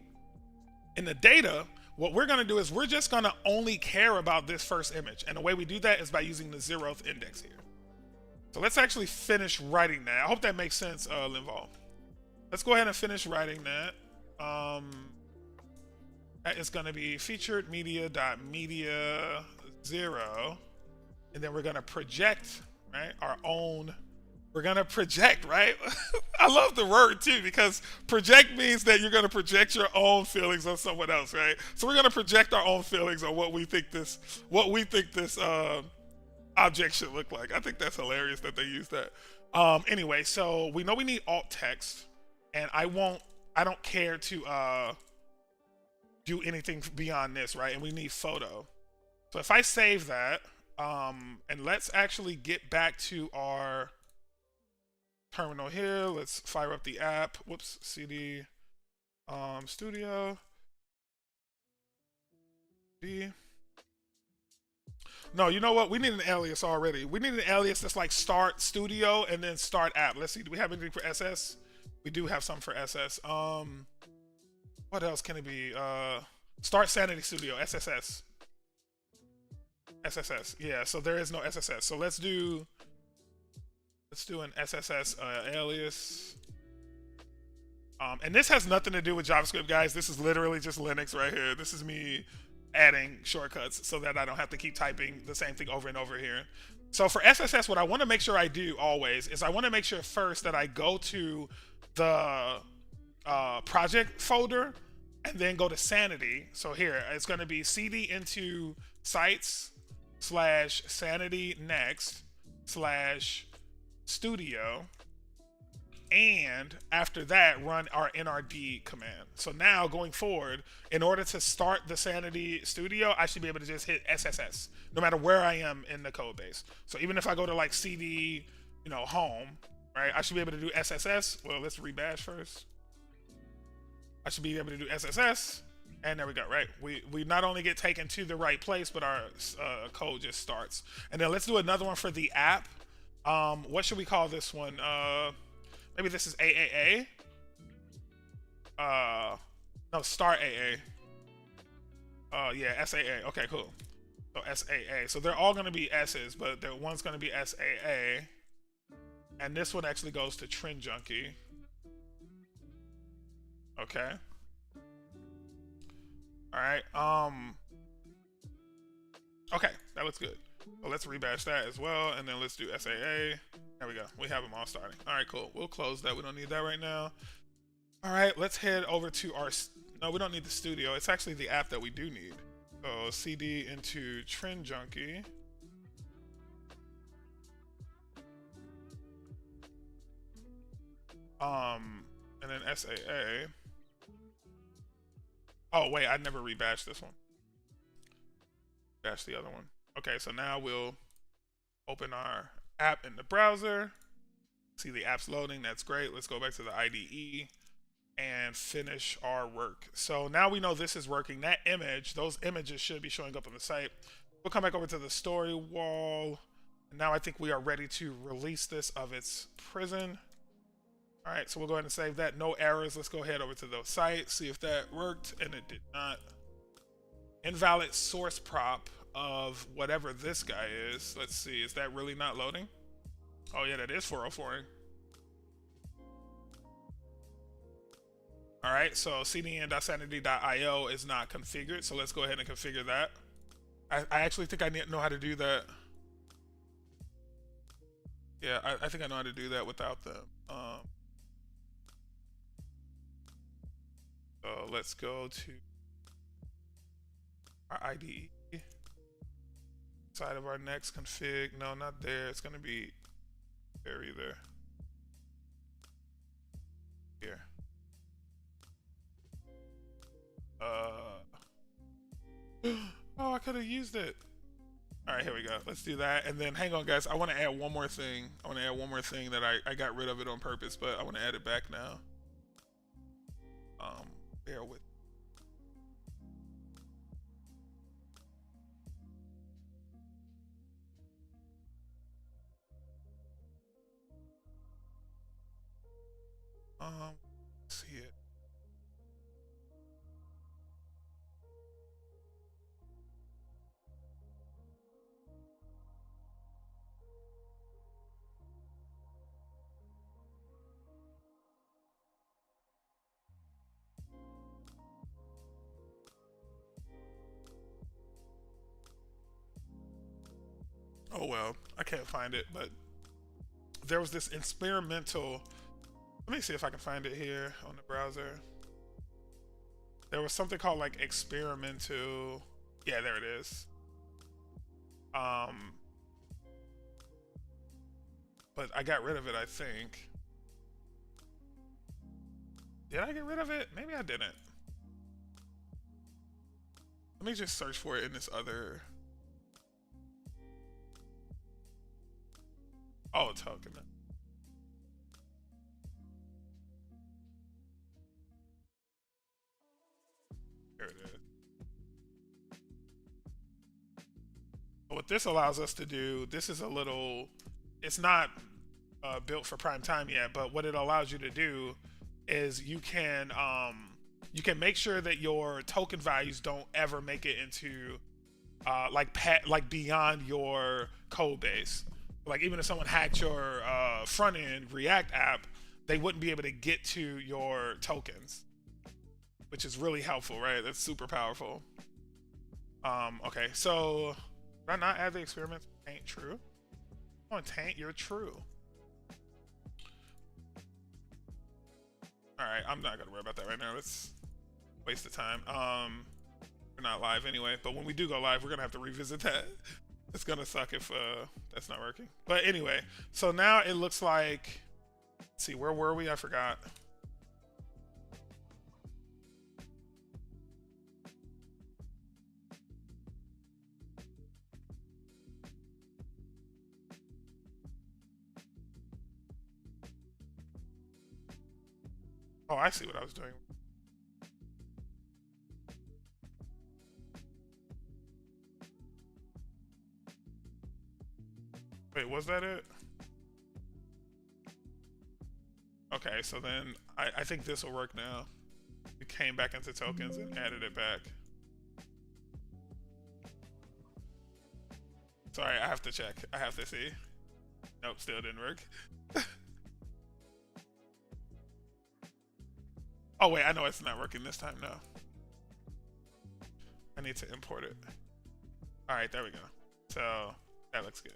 data, what we're gonna do is we're just gonna only care about this first image. And the way we do that is by using the 0th index here. So let's actually finish writing that. I hope that makes sense, Linval. Let's go ahead and finish writing that. That is going to be featured media.media 0. And then we're going to project, right? Our own. We're going to project, right? I love the word too, because project means that you're going to project your own feelings on someone else, right? So we're going to project our own feelings on what we think this object should look like. I think that's hilarious that they use that. Anyway, so we know we need alt text, and I don't care to do anything beyond this, right? And we need photo. So if I save that, and let's actually get back to our terminal here. Let's fire up the app. Whoops, CD studio. D. No, you know what? We need an alias already. We need an alias that's like start studio and then start app. Let's see. Do we have anything for SS? We do have some for SS. What else can it be? Start Sanity Studio, SSS. SSS. Yeah, so there is no SSS. So let's do an SSS alias. And this has nothing to do with JavaScript, guys. This is literally just Linux right here. This is me adding shortcuts so that I don't have to keep typing the same thing over and over here. So for SSS, what I want to make sure I do always is I want to make sure first that I go to the project folder and then go to Sanity. So here, it's going to be cd into sites / sanity next / studio. And after that, run our nrd command. So now going forward, in order to start the Sanity Studio, I should be able to just hit SSS no matter where I am in the code base. So even if I go to like CD, home, right? I should be able to do SSS. Well, let's rebash first. I should be able to do SSS, and there we go, right? We not only get taken to the right place, but our code just starts. And then let's do another one for the app. What should we call this one? Maybe this is AAA. No, start AA. Yeah, SAA. Okay, cool. So SAA. So they're all going to be S's, but one's going to be SAA. And this one actually goes to Trend Junkie. Okay. All right. Okay, that looks good. So let's rebash that as well, and then let's do SAA. There we go. We have them all starting. All right, cool. We'll close that. We don't need that right now. All right, let's head over to our... No, we don't need the studio. It's actually the app that we do need. So CD into Trend Junkie. And then SAA. Oh, wait, I never rebashed this one. Bash the other one. Okay, so now we'll open our app in the browser. See the app's loading. That's great. Let's go back to the IDE and finish our work. So now we know this is working. That image, those images should be showing up on the site. We'll come back over to the story wall. And now I think we are ready to release this of its prison. All right, so we'll go ahead and save that. No errors. Let's go ahead over to the site, see if that worked, and it did not. Invalid source prop of whatever this guy is. Let's see, is that really not loading? Oh yeah, that is 404. All right, so cdn.sanity.io is not configured, so let's go ahead and configure that. I actually think I know how to do that. Yeah, I think I know how to do that without them. So let's go to our IDE. Side of our next config. No, not there. It's going to be there either. Here. Oh, I could have used it. All right, here we go. Let's do that. And then hang on, guys. I want to add one more thing. I want to add one more thing that I got rid of it on purpose, but I want to add it back now. Bear with. Let's see it. Oh well, I can't find it, but there was this experimental. Let me see if I can find it here on the browser. There was something called like experimental. Yeah, there it is. but I got rid of it, I think. Did I get rid of it? Maybe I didn't. Let me just search for it in this other. Oh, token. There it is. What this allows us to do, this is a little, it's not built for prime time yet, but what it allows you to do is you can make sure that your token values don't ever make it into like beyond your code base. Like even if someone hacked your front end React app, they wouldn't be able to get to your tokens, which is really helpful, right? That's super powerful. Okay, so did I not add the experiments? Taint true. Come on, Taint, you're true. All right, I'm not gonna worry about that right now. It's a waste of time. We're not live anyway, but when we do go live, we're gonna have to revisit that. It's gonna suck if that's not working. But anyway, so now it looks like, let's see, where were we? I forgot. Oh, I see what I was doing. Wait, was that it? Okay, so then I think this will work now. We came back into tokens and added it back. Sorry, I have to check. I have to see. Nope, still didn't work. Oh wait, I know it's not working this time, no. I need to import it. Alright, there we go. So, that looks good.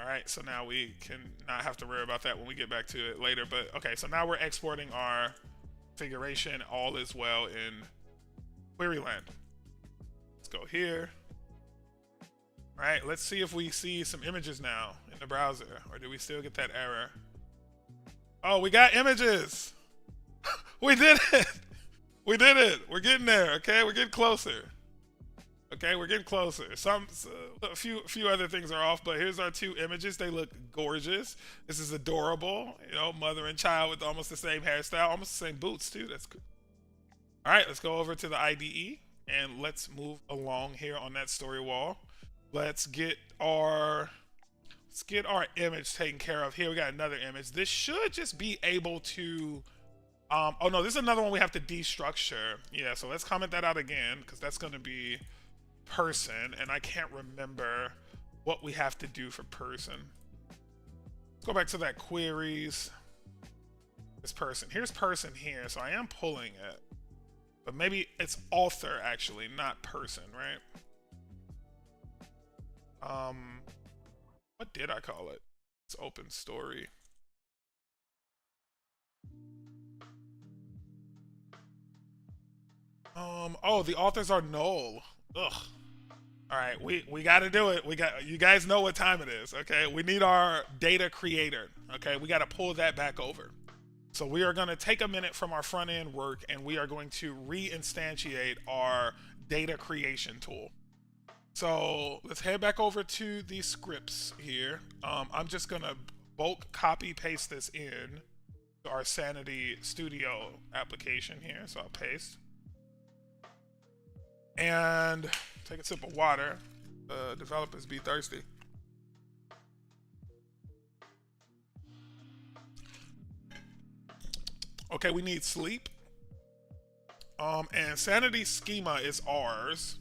Alright, so now we can not have to worry about that when we get back to it later. But, okay, so now we're exporting our configuration. All is well in Queryland. Let's go here. Alright, let's see if we see some images now in the browser. Or do we still get that error? Oh, we got images! We did it! We did it! We're getting there, okay? We're getting closer. Okay, we're getting closer. A few other things are off, but here's our two images. They look gorgeous. This is adorable. You know, mother and child with almost the same hairstyle, almost the same boots too. That's good. All right, let's go over to the IDE and let's move along here on that story wall. Let's get our image taken care of. Here we got another image. This should just be able to. Oh no, this is another one we have to destructure. Yeah, so let's comment that out again because that's going to be person, and I can't remember what we have to do for person. Let's go back to that queries. This person. Here's person here, so I am pulling it. But maybe it's author actually, not person, right? What did I call it? It's open story. Oh, the authors are null. Ugh. All right, we got to do it. You guys know what time it is, okay? We need our data creator, okay? We got to pull that back over. So we are going to take a minute from our front end work and we are going to reinstantiate our data creation tool. So let's head back over to the scripts here. I'm just going to bulk copy paste this in to our Sanity Studio application here. So I'll paste. And take a sip of water. Developers be thirsty. Okay, we need sleep. And Sanity schema is ours.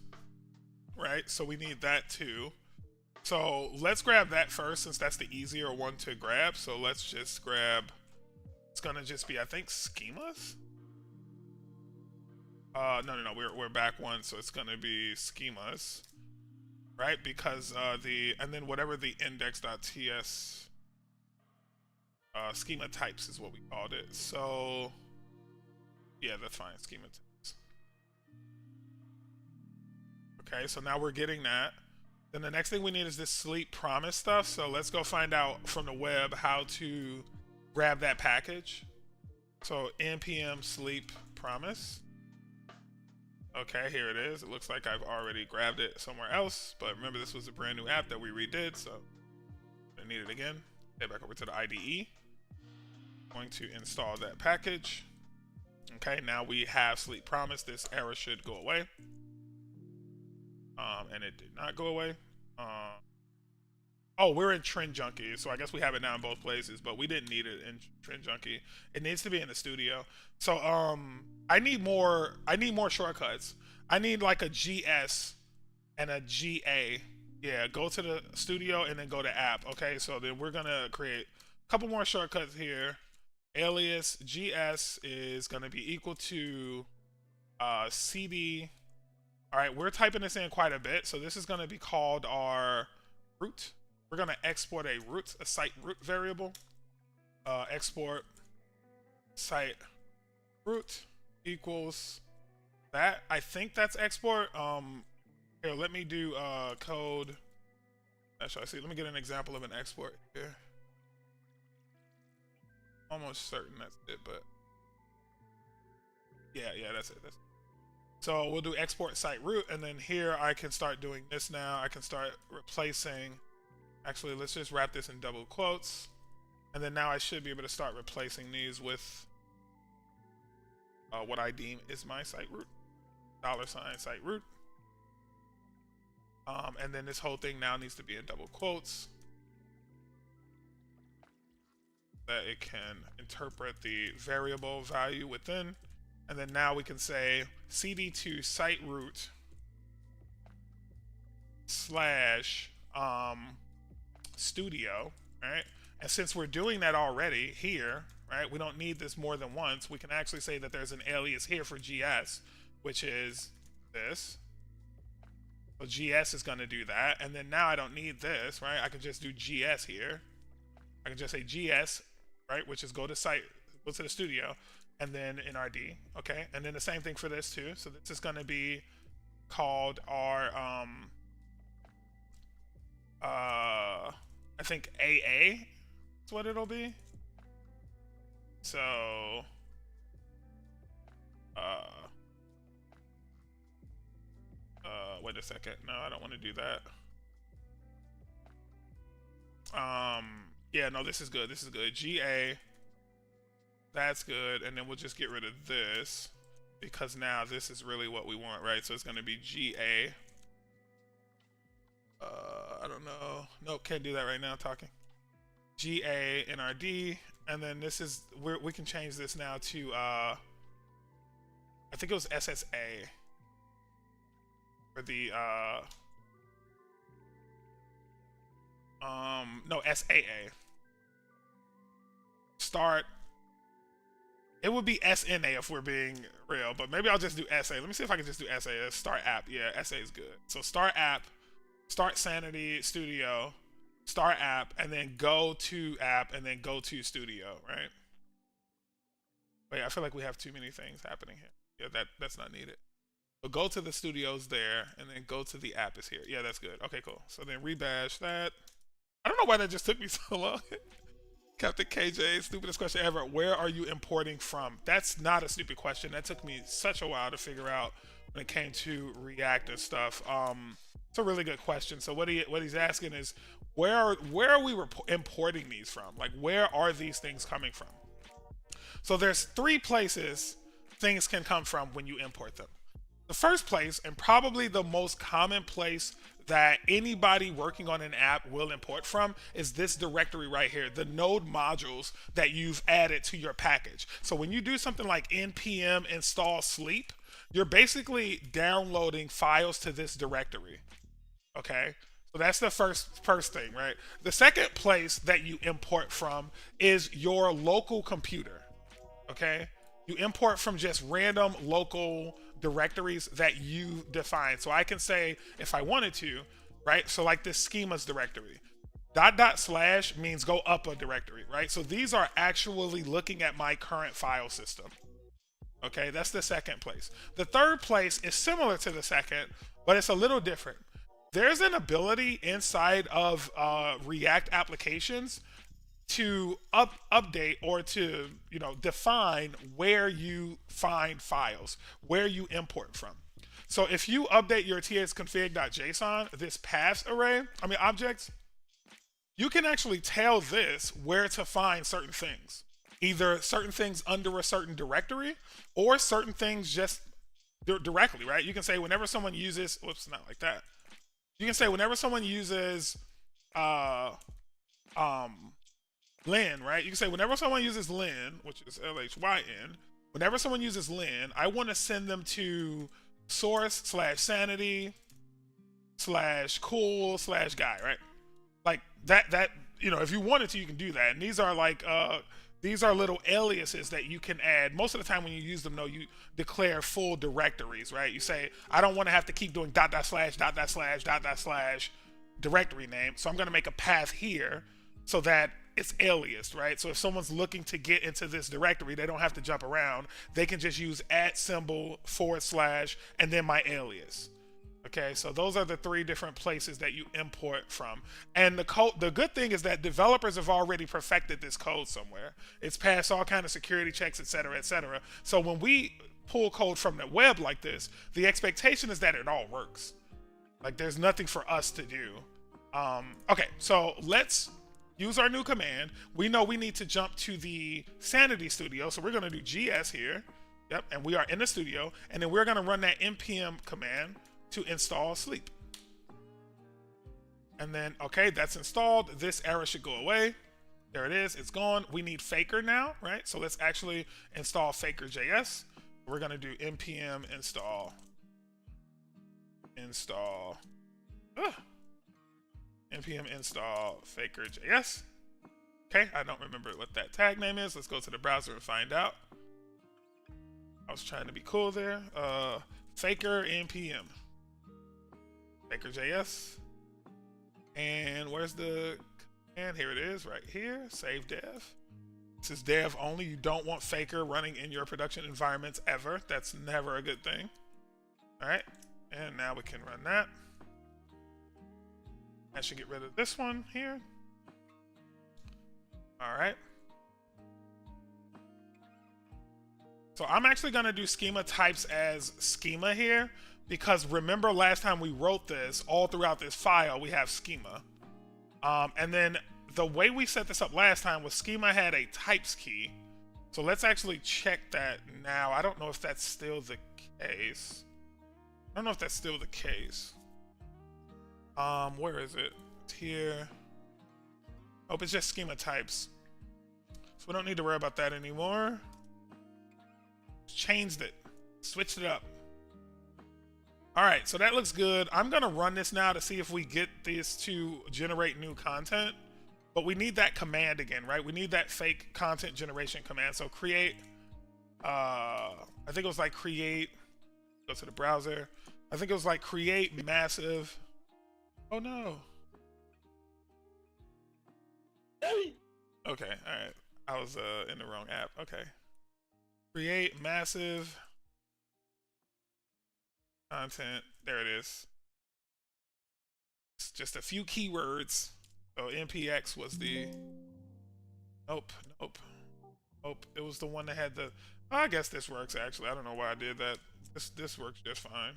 Right? So we need that too. So let's grab that first since that's the easier one to grab. So let's just grab, it's gonna just be, I think, schemas? No, we're back one, so it's gonna be schemas. Right? Because and then whatever the index.ts schema types is what we called it. So yeah, that's fine, schema types. Okay, so now we're getting that. Then the next thing we need is this sleep promise stuff. So let's go find out from the web how to grab that package. So npm sleep promise. Okay, here it is. It looks like I've already grabbed it somewhere else, but remember this was a brand new app that we redid, so I need it again. Head back over to the IDE. Going to install that package. Okay, now we have sleep promise. This error should go away. And it did not go away. Oh, we're in Trend Junkie, so I guess we have it now in both places, but we didn't need it in Trend Junkie. It needs to be in the studio. So I need more shortcuts. I need like a GS and a GA. Yeah, go to the studio and then go to app. Okay, so then we're gonna create a couple more shortcuts here. Alias GS is gonna be equal to CD. All right, we're typing this in quite a bit, so this is gonna be called our root. We're gonna export a root, a site root variable. Export site root equals that. I think that's export. Here, let me do code. Actually, let me get an example of an export here. Almost certain that's it, but yeah, that's it. So we'll do export site root, and then here I can start doing this now. I can start replacing. Actually, let's just wrap this in double quotes, and then now I should be able to start replacing these with what I deem is my site root, $ site root. And then this whole thing now needs to be in double quotes that it can interpret the variable value within. And then now we can say cd2 site root / studio, right? And since we're doing that already here, right, we don't need this more than once. We can actually say that there's an alias here for GS, which is this. So GS is going to do that. And then now I don't need this, right? I can just do GS here. I can just say GS, right, which is go to the studio, and then in RD, okay? And then the same thing for this too. So this is going to be called our, I think AA is what it'll be. So, wait a second. No, I don't want to do that. Yeah, no, this is good. This is good. GA. That's good. And then we'll just get rid of this because now this is really what we want, right? So it's going to be GA. I don't know. Nope, can't do that right now talking. GA NRD. And then this is, we can change this now to, I think it was SSA. For the, no, SAA. Start. It would be SNA if we're being real, but maybe I'll just do SA. Let me see if I can just do SA. Start app. Yeah, SA is good. So start app, start Sanity Studio, start app, and then go to app, and then go to studio, right? Wait, I feel like we have too many things happening here. Yeah, that's not needed. So go to the studios there, and then go to the app is here. Yeah, that's good. Okay, cool. So then rebash that. I don't know why that just took me so long. Captain KJ, stupidest question ever. Where are you importing from? That's not a stupid question. That took me such a while to figure out when it came to React and stuff. It's a really good question. So what he's asking is, where are we importing these from? Like, where are these things coming from? So there's 3 places things can come from when you import them. The first place, and probably the most common place that anybody working on an app will import from, is this directory right here, the node modules that you've added to your package. So when you do something like npm install sleep, you're basically downloading files to this directory. Okay, so that's the first thing, right? The second place that you import from is your local computer. Okay, you import from just random local directories that you define. So I can say, if I wanted to, right? So like this schemas directory, // means go up a directory, right? So these are actually looking at my current file system. Okay, that's the second place. The third place is similar to the second, but it's a little different. there's an ability inside of React applications to update or to define where you find files, where you import from. So if you update your tsconfig.json, this paths array, objects, you can actually tell this where to find certain things. Either certain things under a certain directory or certain things just directly, right? You can say whenever someone uses, whoops, not like that. You can say whenever someone uses lin, right? You can say whenever someone uses lin, which is LHYN, whenever someone uses lin, I want to send them to source/sanity/cool/guy, right? Like that, if you wanted to, you can do that. And these are these are little aliases that you can add. Most of the time when you use them, though, you declare full directories, right? You say, I don't want to have to keep doing .. directory name. So I'm going to make a path here so that it's aliased, right? So if someone's looking to get into this directory, they don't have to jump around. They can just use @ / and then my alias. Okay, so those are the 3 different places that you import from. And the code, the good thing is that developers have already perfected this code somewhere. It's passed all kind of security checks, et cetera, et cetera. So when we pull code from the web like this, the expectation is that it all works. Like there's nothing for us to do. Okay, so let's use our new command. We know we need to jump to the Sanity Studio, so we're going to do GS here. Yep, and we are in the studio, and then we're going to run that npm command to install sleep. And then, okay, that's installed. This error should go away. There it is. It's gone. We need Faker now, right? So let's actually install Faker.js. We're going to do npm install npm install Faker.js. Okay, I don't remember what that tag name is. Let's go to the browser and find out. I was trying to be cool there. Faker npm Faker.js. And where's the command? Here it is, right here. Save dev. This is dev only. You don't want Faker running in your production environments ever. That's never a good thing. All right, and now we can run that. I should get rid of this one here. All right. So I'm actually going to do schema types as schema here, because remember last time we wrote this, all throughout this file, we have schema. And then the way we set this up last time was schema had a types key. So let's actually check that now. I don't know if that's still the case. Where is it? It's here. Oh, it's just schema types. So we don't need to worry about that anymore. Changed it. Switched it up. All right, so that looks good. I'm going to run this now to see if we get this to generate new content. But we need that command again, right? We need that fake content generation command. So create, I think it was like create, go to the browser. I think it was like create massive. Oh no. Okay, all right. I was in the wrong app. Okay. Create massive content. There it is. It's just a few keywords. So npx was the. Nope. It was the one that had the. Oh, I guess this works actually. I don't know why I did that. This works just fine.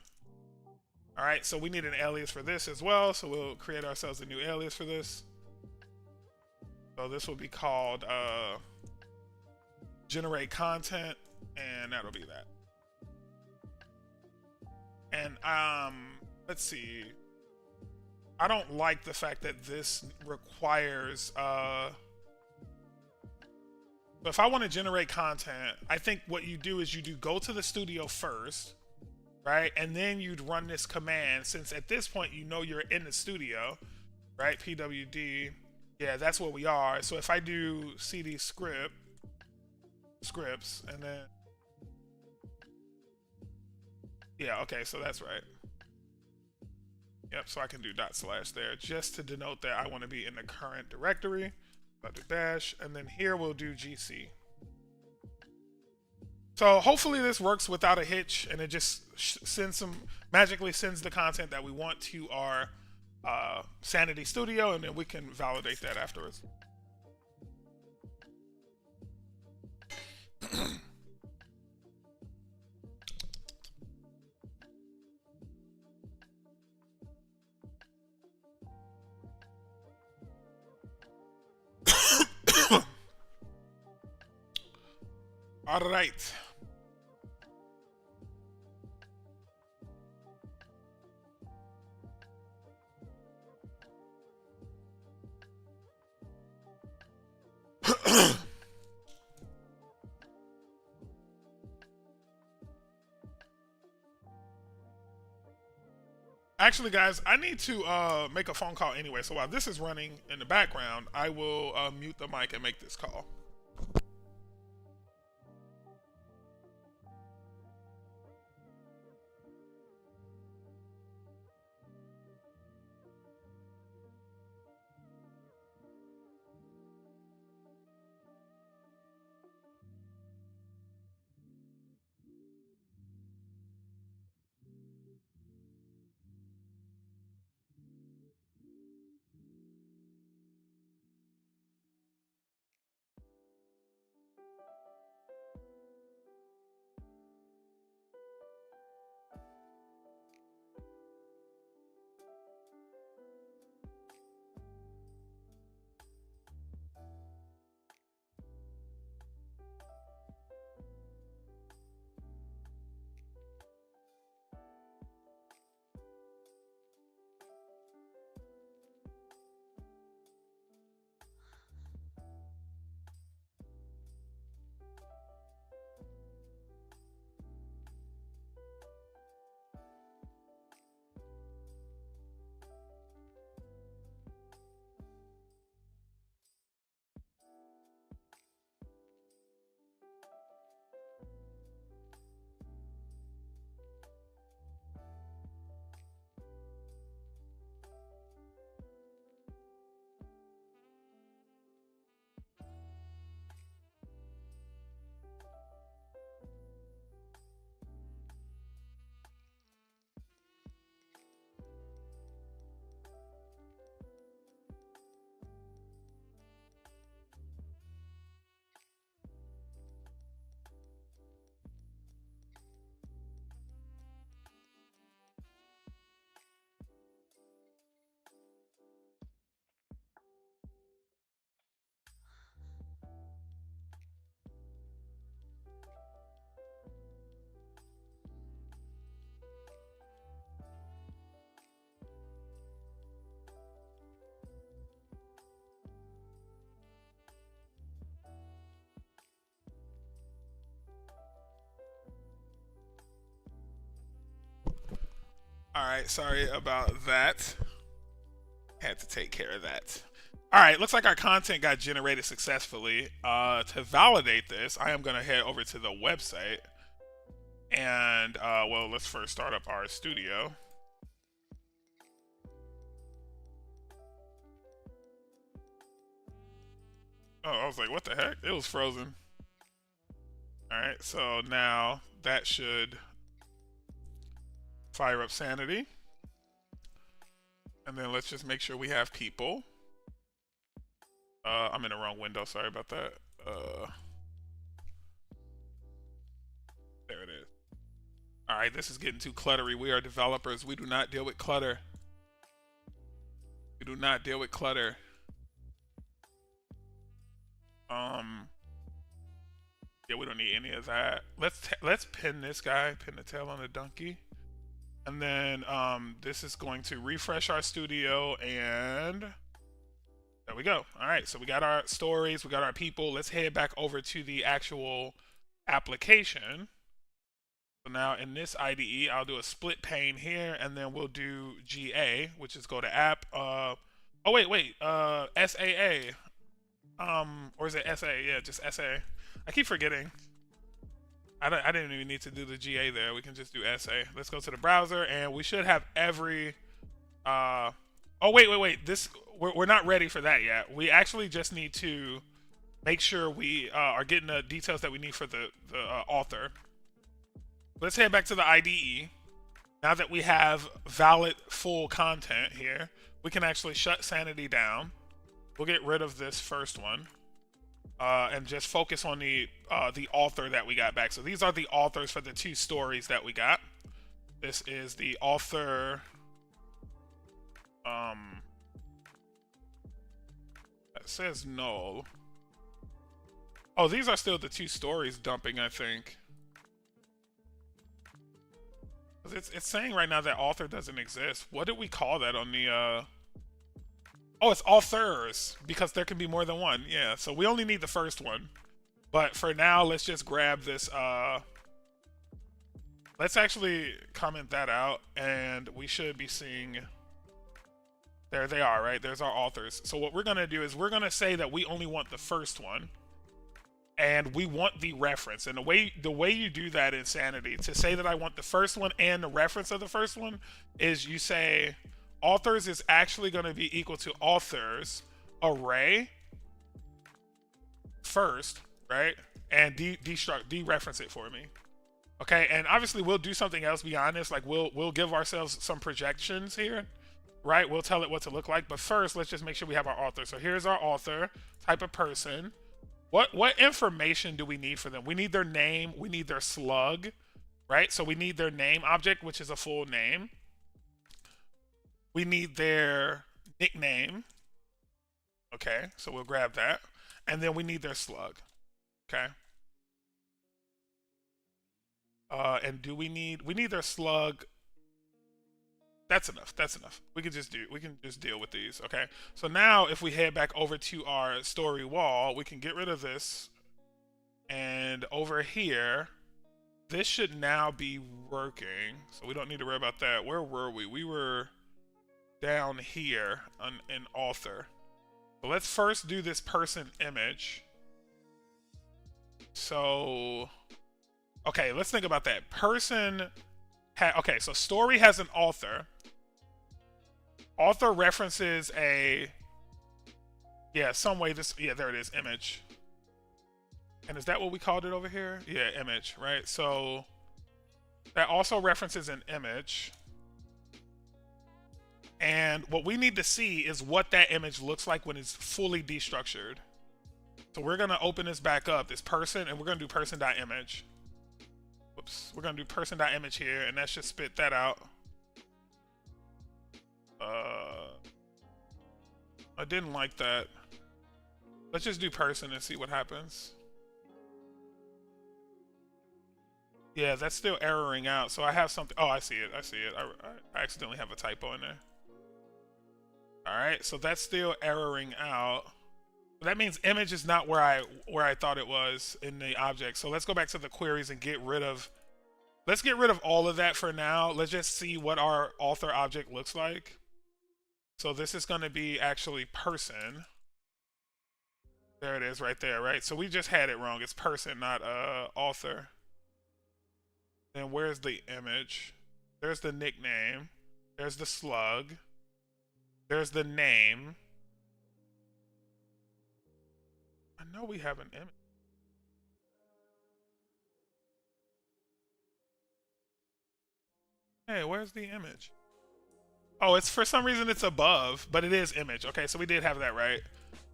All right, so we need an alias for this as well. So we'll create ourselves a new alias for this. So this will be called generate content, and that'll be that. And let's see. I don't like the fact that this requires but if I want to generate content, I think what you do is you do go to the studio first, right? And then you'd run this command, since at this point you know you're in the studio, right? pwd, yeah, that's where we are. So if I do cd scripts, and then yeah, okay, so that's right. Yep, so I can do / there just to denote that I want to be in the current directory. I'll do dash, and then here we'll do gc. So hopefully this works without a hitch, and it just magically sends the content that we want to our Sanity Studio, and then we can validate that afterwards. All right. Actually, guys, I need to make a phone call anyway. So while this is running in the background, I will mute the mic and make this call. All right, sorry about that. Had to take care of that. All right, looks like our content got generated successfully. To validate this, I am going to head over to the website. And, well, let's first start up our studio. Oh, I was like, what the heck? It was frozen. All right, so now that should fire up Sanity. And then let's just make sure we have people. I'm in the wrong window. Sorry about that. There it is. All right, this is getting too cluttery. We are developers. We do not deal with clutter. We do not deal with clutter. Yeah, we don't need any of that. Let's pin this guy. Pin the tail on the donkey. And then this is going to refresh our studio, and there we go. All right, so we got our stories, we got our people. Let's head back over to the actual application. So now in this IDE, I'll do a split pane here, and then we'll do GA, which is go to app. Oh wait, SAA. Or is it SA? Yeah, just SA. I keep forgetting. I didn't even need to do the GA there. We can just do SA. Let's go to the browser, and we should have every. Oh wait. We're not ready for that yet. We actually just need to make sure we are getting the details that we need for the author. Let's head back to the IDE. Now that we have valid full content here, we can actually shut sanity down. We'll get rid of this first one. And just focus on the author that we got back. So these are the authors for the 2 stories that we got. This is the author. That says null. Oh, these are still the 2 stories dumping, I think. It's saying right now that author doesn't exist. What did we call that on the Oh, it's authors, because there can be more than one. Yeah, so we only need the first one. But for now, let's just grab this. Let's actually comment that out, and we should be seeing... There they are, right? There's our authors. So what we're going to do is we're going to say that we only want the first one, and we want the reference. And the way you do that in Sanity, to say that I want the first one and the reference of the first one, is you say... Authors is actually going to be equal to authors array first, right? And dereference it for me. Okay, and obviously we'll do something else beyond this. Like we'll give ourselves some projections here, right? We'll tell it what to look like. But first, let's just make sure we have our author. So here's our author, type of person. What information do we need for them? We need their name. We need their slug, right? So we need their name object, which is a full name. We need their nickname. Okay, so we'll grab that. And then we need their slug. Okay. And do we need their slug? That's enough. That's enough. We can just deal with these. Okay. So now if we head back over to our story wall, we can get rid of this. And over here, this should now be working. So we don't need to worry about that. Where were we? We were down here in author. So let's first do this person image. So, okay, let's think about that. Person, okay, so story has an author. Author references a, yeah, some way this, yeah, there it is, image. And is that what we called it over here? Yeah, image, right? So that also references an image. And what we need to see is what that image looks like when it's fully destructured. So we're going to open this back up, this person, and we're going to do person.image. Whoops. We're going to do person.image here, and that should spit that out. I didn't like that. Let's just do person and see what happens. Yeah, that's still erroring out. So I have something. Oh, I see it. I see it. I accidentally have a typo in there. All right, so that's still erroring out. That means image is not where I thought it was in the object. So let's go back to the queries and get rid of. Let's get rid of all of that for now. Let's just see what our author object looks like. So this is going to be actually person. There it is right there, right? So we just had it wrong. It's person, not author. Then where's the image? There's the nickname. There's the slug. There's the name. I know we have an image. Hey, where's the image? Oh, it's for some reason it's above, but it is image. Okay, so we did have that right.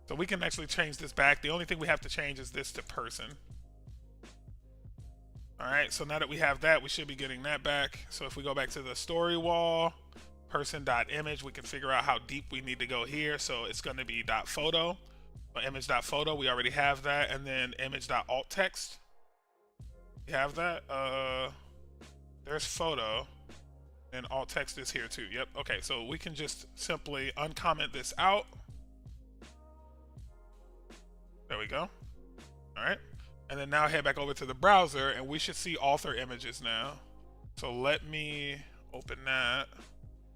So we can actually change this back. The only thing we have to change is this to person. All right, so now that we have that, we should be getting that back. So if we go back to the story wall, person.image, we can figure out how deep we need to go here. So it's going to be .photo, or image.photo. We already have that, and then image.altText. We have that. There's photo, and alt text is here too. Yep. Okay, so we can just simply uncomment this out. There we go. All right, and then now head back over to the browser, and we should see author images now. So let me open that.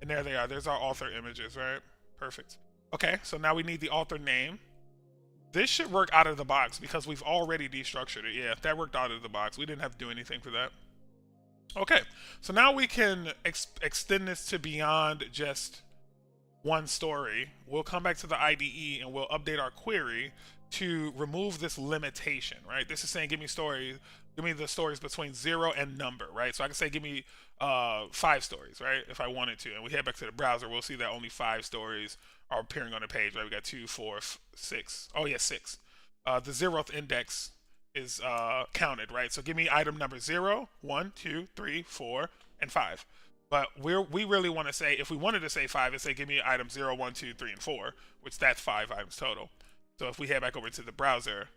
And there they are. There's our author images, right? Perfect. Okay, so now we need the author name. This should work out of the box because we've already destructured it. Yeah, that worked out of the box. We didn't have to do anything for that. Okay, so now we can extend this to beyond just one story, we'll come back to the IDE and we'll update our query to remove this limitation, right? This is saying give me the stories between 0 and number, right? So I can say give me 5 stories, right? If I wanted to. And we head back to the browser, we'll see that only 5 stories are appearing on the page, right? We got 2, 4, 6. Oh yeah, 6. The 0th index is counted, right? So give me item number 0, 1, 2, 3, 4, and 5. But we really want to say, if we wanted to say 5, it'd say give me item 0, 1, 2, 3, and 4, which that's 5 items total. So if we head back over to the browser,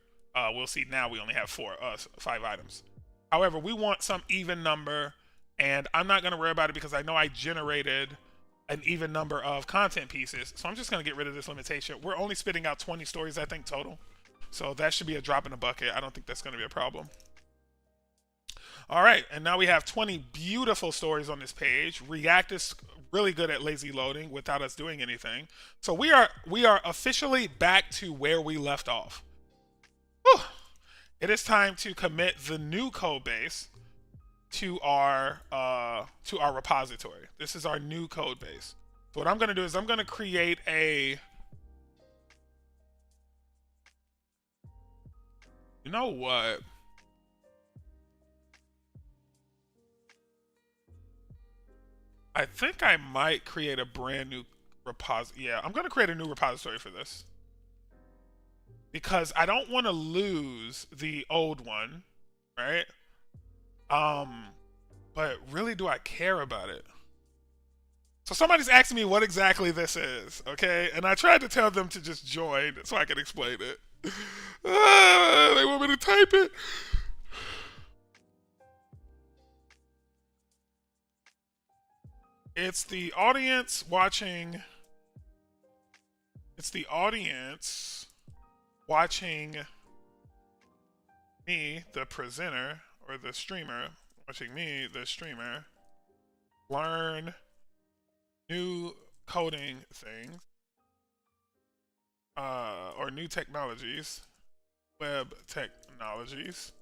we'll see now we only have 5 items. However, we want some even number, and I'm not going to worry about it because I know I generated an even number of content pieces. So I'm just going to get rid of this limitation. We're only spitting out 20 stories, I think, total. So that should be a drop in the bucket. I don't think that's going to be a problem. All right, and now we have 20 beautiful stories on this page. React is really good at lazy loading without us doing anything. So we are officially back to where we left off. Whew. It is time to commit the new code base to our repository. This is our new code base. So what I'm going to do is I'm going to create a... You know what? I think I might create a brand new repository. Yeah, I'm going to create a new repository for this. Because I don't want to lose the old one, right? But really, do I care about it? So somebody's asking me what exactly this is, okay? And I tried to tell them to just join so I could explain it. They want me to type it. It's the audience watching. It's the audience watching me, the presenter, or the streamer, watching me, the streamer, learn new coding things, or new technologies, web technologies,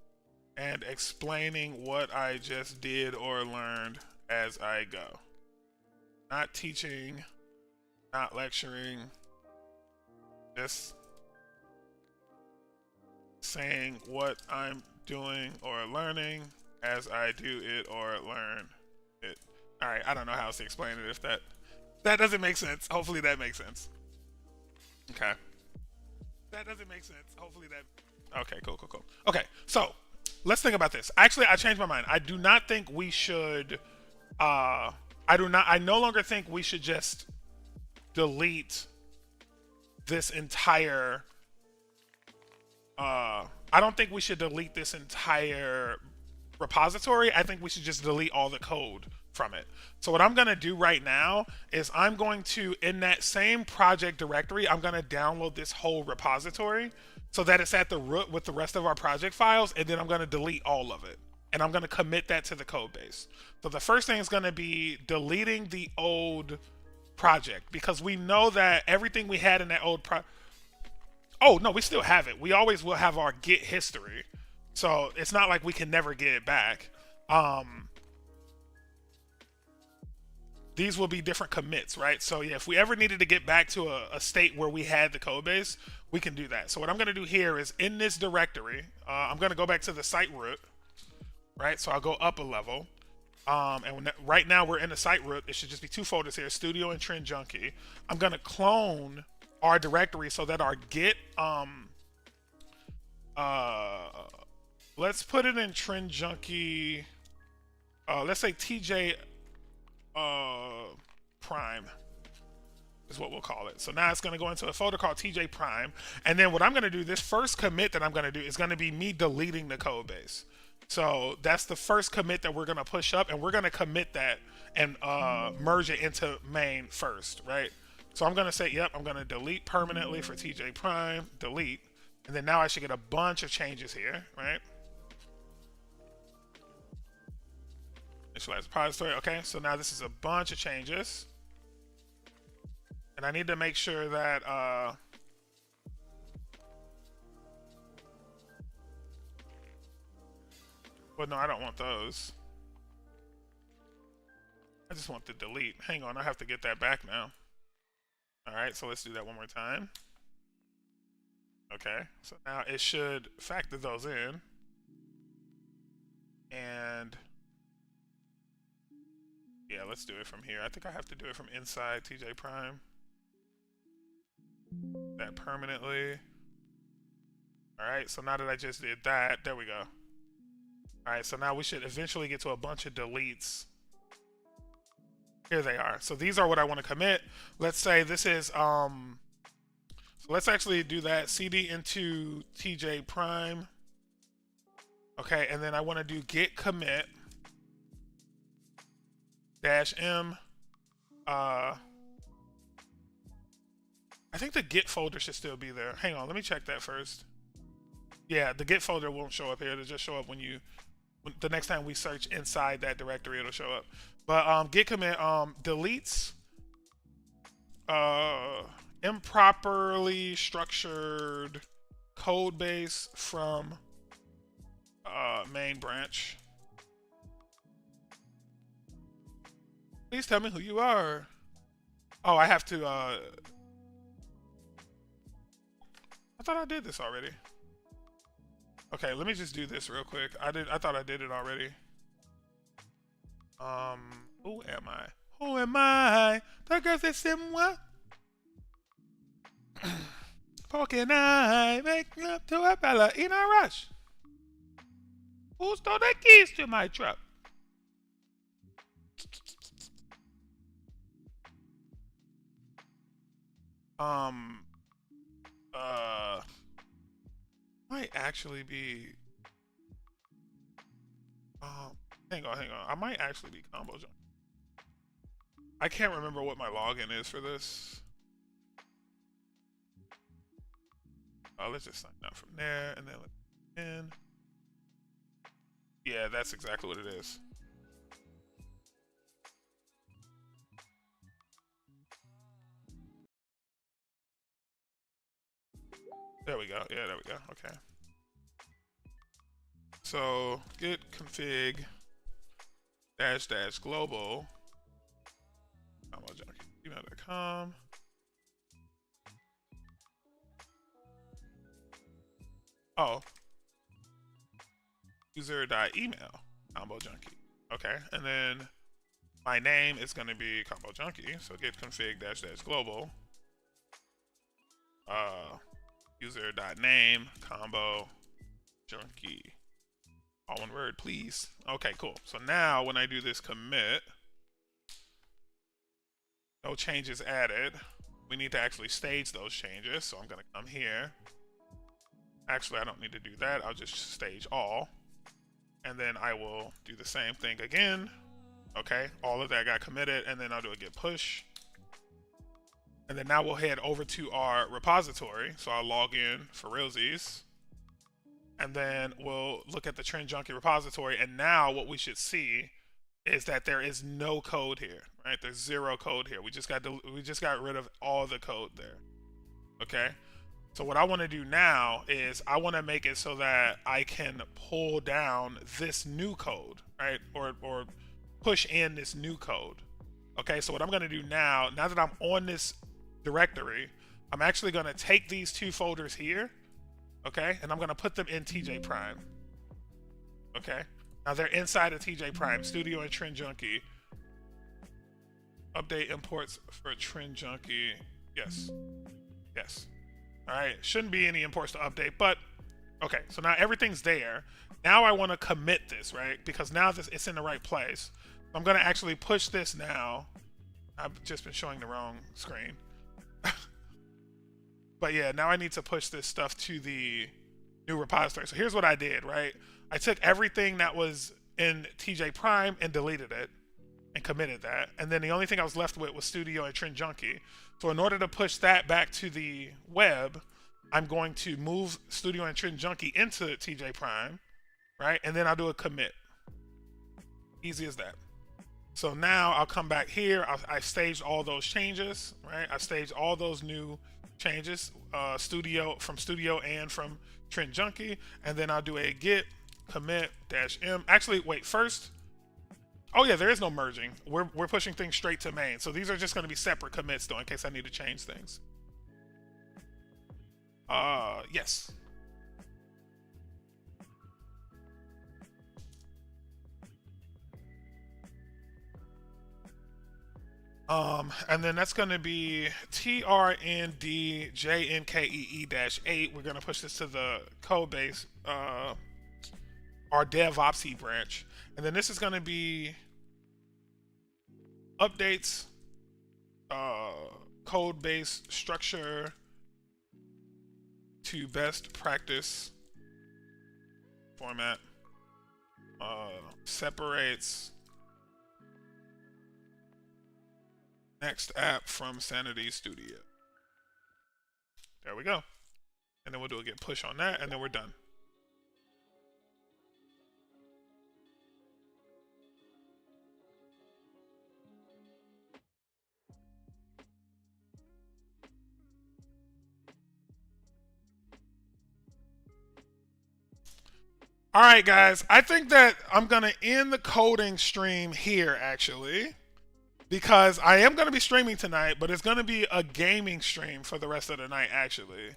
and explaining what I just did or learned as I go. Not teaching, not lecturing, just saying what I'm doing or learning as I do it or learn it. All right, I don't know how else to explain it. If that doesn't make sense, hopefully that makes sense. Okay. That doesn't make sense. Hopefully that. Okay, cool. Okay, so let's think about this. Actually, I changed my mind. I do not think we should. I no longer think we should just delete this entire. I don't think we should delete this entire repository. I think we should just delete all the code from it. So what I'm going to do right now is I'm going to, in that same project directory, I'm going to download this whole repository so that it's at the root with the rest of our project files, and then I'm going to delete all of it. And I'm going to commit that to the code base. So the first thing is going to be deleting the old project, because we know that everything we had in that old Oh, no, we still have it. We always will have our Git history. So it's not like we can never get it back. These will be different commits, right? So yeah, if we ever needed to get back to a state where we had the code base, we can do that. So what I'm going to do here is in this directory, I'm going to go back to the site root, right? So I'll go up a level. Right now we're in the site root. It should just be 2 folders here, Studio and Trend Junkie. I'm going to clone our directory so that our Git, let's put it in Trend Junkie. Let's say TJ Prime is what we'll call it. So now it's going to go into a folder called TJ Prime. And then what I'm going to do, this first commit that I'm going to do is going to be me deleting the code base. So that's the first commit that we're going to push up, and we're going to commit that and merge it into main first, right? So I'm going to say, yep, I'm going to delete permanently for TJ Prime, delete. And then now I should get a bunch of changes here, right? Initialize repository. Okay, so now this is a bunch of changes. And I need to make sure that well, no, I don't want those. I just want the delete. Hang on, I have to get that back now. All right, so let's do that one more time. Okay, so now it should factor those in. And yeah, let's do it from here. I think I have to do it from inside TJ Prime. That permanently. All right, so now that I just did that, there we go. All right, so now we should eventually get to a bunch of deletes. Here they are. So these are what I want to commit. Let's say this is, so let's actually do that. CD into TJ Prime. Okay, and then I want to do git commit -m. I think the git folder should still be there. Hang on, let me check that first. Yeah, the git folder won't show up here. It'll just show up when the next time we search inside that directory, it'll show up. But git commit deletes improperly structured code base from main branch. Please tell me who you are. Oh, I have to I thought I did this already. Okay, let me just do this real quick. I thought I did it already. Who am I? Who am I? The girl says moi. How can I make love to a fella in a rush? Who stole the keys to my truck? Might actually be hang on. I might actually be combo junkie. I can't remember what my login is for this. Let's just sign up from there and then let's in. Yeah, that's exactly what it is. There we go. Yeah, there we go. Okay. So git config -- global gmail.com. Oh. User.email combo junkie. Okay, and then my name is going to be combo junkie. So git config -- global user.name combo junkie. All one word, please. Okay, cool. So now when I do this commit, no changes added. We need to actually stage those changes. So I'm going to come here. Actually, I don't need to do that. I'll just stage all. And then I will do the same thing again. Okay, all of that got committed. And then I'll do a git push. And then now we'll head over to our repository. So I'll log in for realsies. And then we'll look at the Trend Junkie repository. And now what we should see is that there is no code here, right? There's zero code here. We just got rid of all the code there. Okay. So what I want to do now is I want to make it so that I can pull down this new code, right? Or push in this new code. Okay. So what I'm going to do now that I'm on this directory, I'm actually going to take these two folders here. Okay. And I'm going to put them in TJ Prime. Okay. Now they're inside of TJ Prime, Studio and Trend Junkie. Update imports for Trend Junkie. Yes. Yes. All right. Shouldn't be any imports to update, but okay. So now everything's there. Now I want to commit this, right? Because now it's in the right place. I'm going to actually push this now. I've just been showing the wrong screen. But yeah, now I need to push this stuff to the new repository. So here's what I did, right? I took everything that was in TJ Prime and deleted it and committed that. And then the only thing I was left with was Studio and Trend Junkie. So in order to push that back to the web, I'm going to move Studio and Trend Junkie into TJ Prime, right? And then I'll do a commit. Easy as that. So now I'll come back here. I staged all those changes, right? I staged all those new changes, from Studio and from Trend Junkie. And then I'll do a git commit -m. Actually, wait, first. Oh yeah, there is no merging. We're pushing things straight to main. So these are just going to be separate commits though, in case I need to change things. Yes. And then that's going to be TRNDJNKEE-8. We're going to push this to the code base, our DevOps branch. And then this is going to be updates, code base structure to best practice format, separates next app from Sanity Studio. There we go. And then we'll do a git push on that, and then we're done. All right, guys. I think that I'm going to end the coding stream here, actually, because I am going to be streaming tonight, but it's going to be a gaming stream for the rest of the night, actually.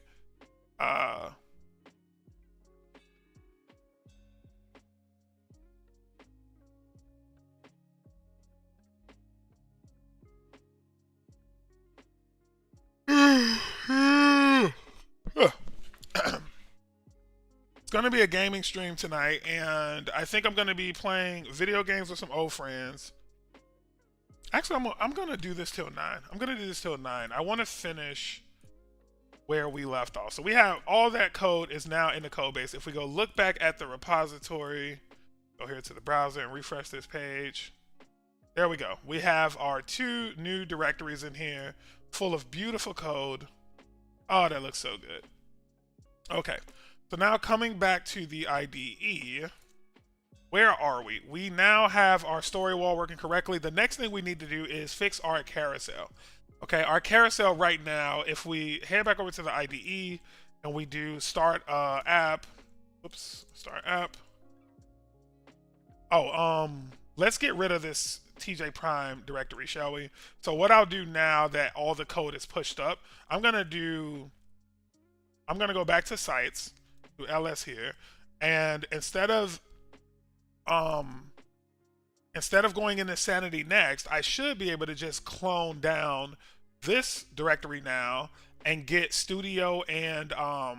It's going to be a gaming stream tonight, and I think I'm going to be playing video games with some old friends. Actually, I'm going to do this till 9. I'm going to do this till 9. I want to finish where we left off. So we have all that code is now in the code base. If we go look back at the repository, go here to the browser and refresh this page. There we go. We have our 2 new directories in here full of beautiful code. Oh, that looks so good. Okay. So now coming back to the IDE, where are we? We now have our story wall working correctly. The next thing we need to do is fix our carousel. Okay, our carousel right now, if we head back over to the IDE and we do start app, start app. Oh, let's get rid of this TJ Prime directory, shall we? So what I'll do now that all the code is pushed up, I'm gonna go back to sites, do ls here, and instead of going into Sanity Next, I should be able to just clone down this directory now and get Studio and I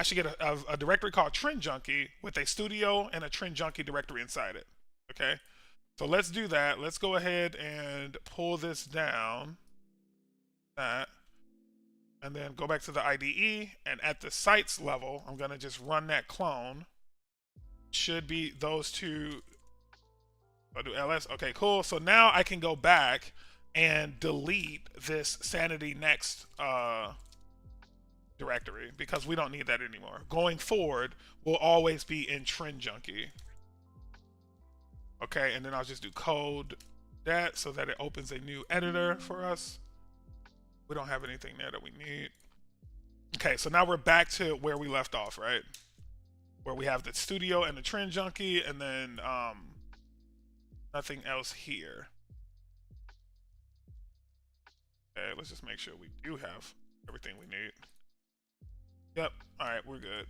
should get a directory called Trend Junkie with a Studio and a Trend Junkie directory inside it. Okay, so let's do that. Let's go ahead and pull this down, that, and then go back to the IDE, and at the sites level, I'm gonna just run that clone. Should be those 2. I'll do ls. Okay, cool. So now I can go back and delete this Sanity Next directory because we don't need that anymore. Going forward, we'll always be in Trend Junkie. Okay, and then I'll just do code that so that it opens a new editor for us. We don't have anything there that we need. Okay, so now we're back to where we left off, right? Where we have the Studio and the Trend Junkie, and then nothing else here. Okay, let's just make sure we do have everything we need. Yep, all right, we're good.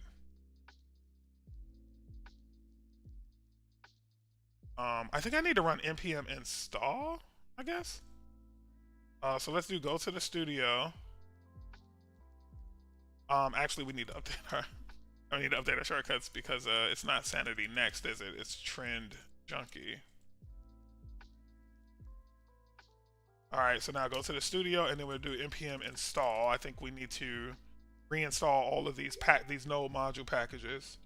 I think I need to run npm install, I guess. So let's go to the Studio. Actually, we need to update our shortcuts because it's not Sanity Next, is it? It's Trend Junkie. All right, so now go to the Studio, and then we'll do npm install. I think we need to reinstall all of these node module packages.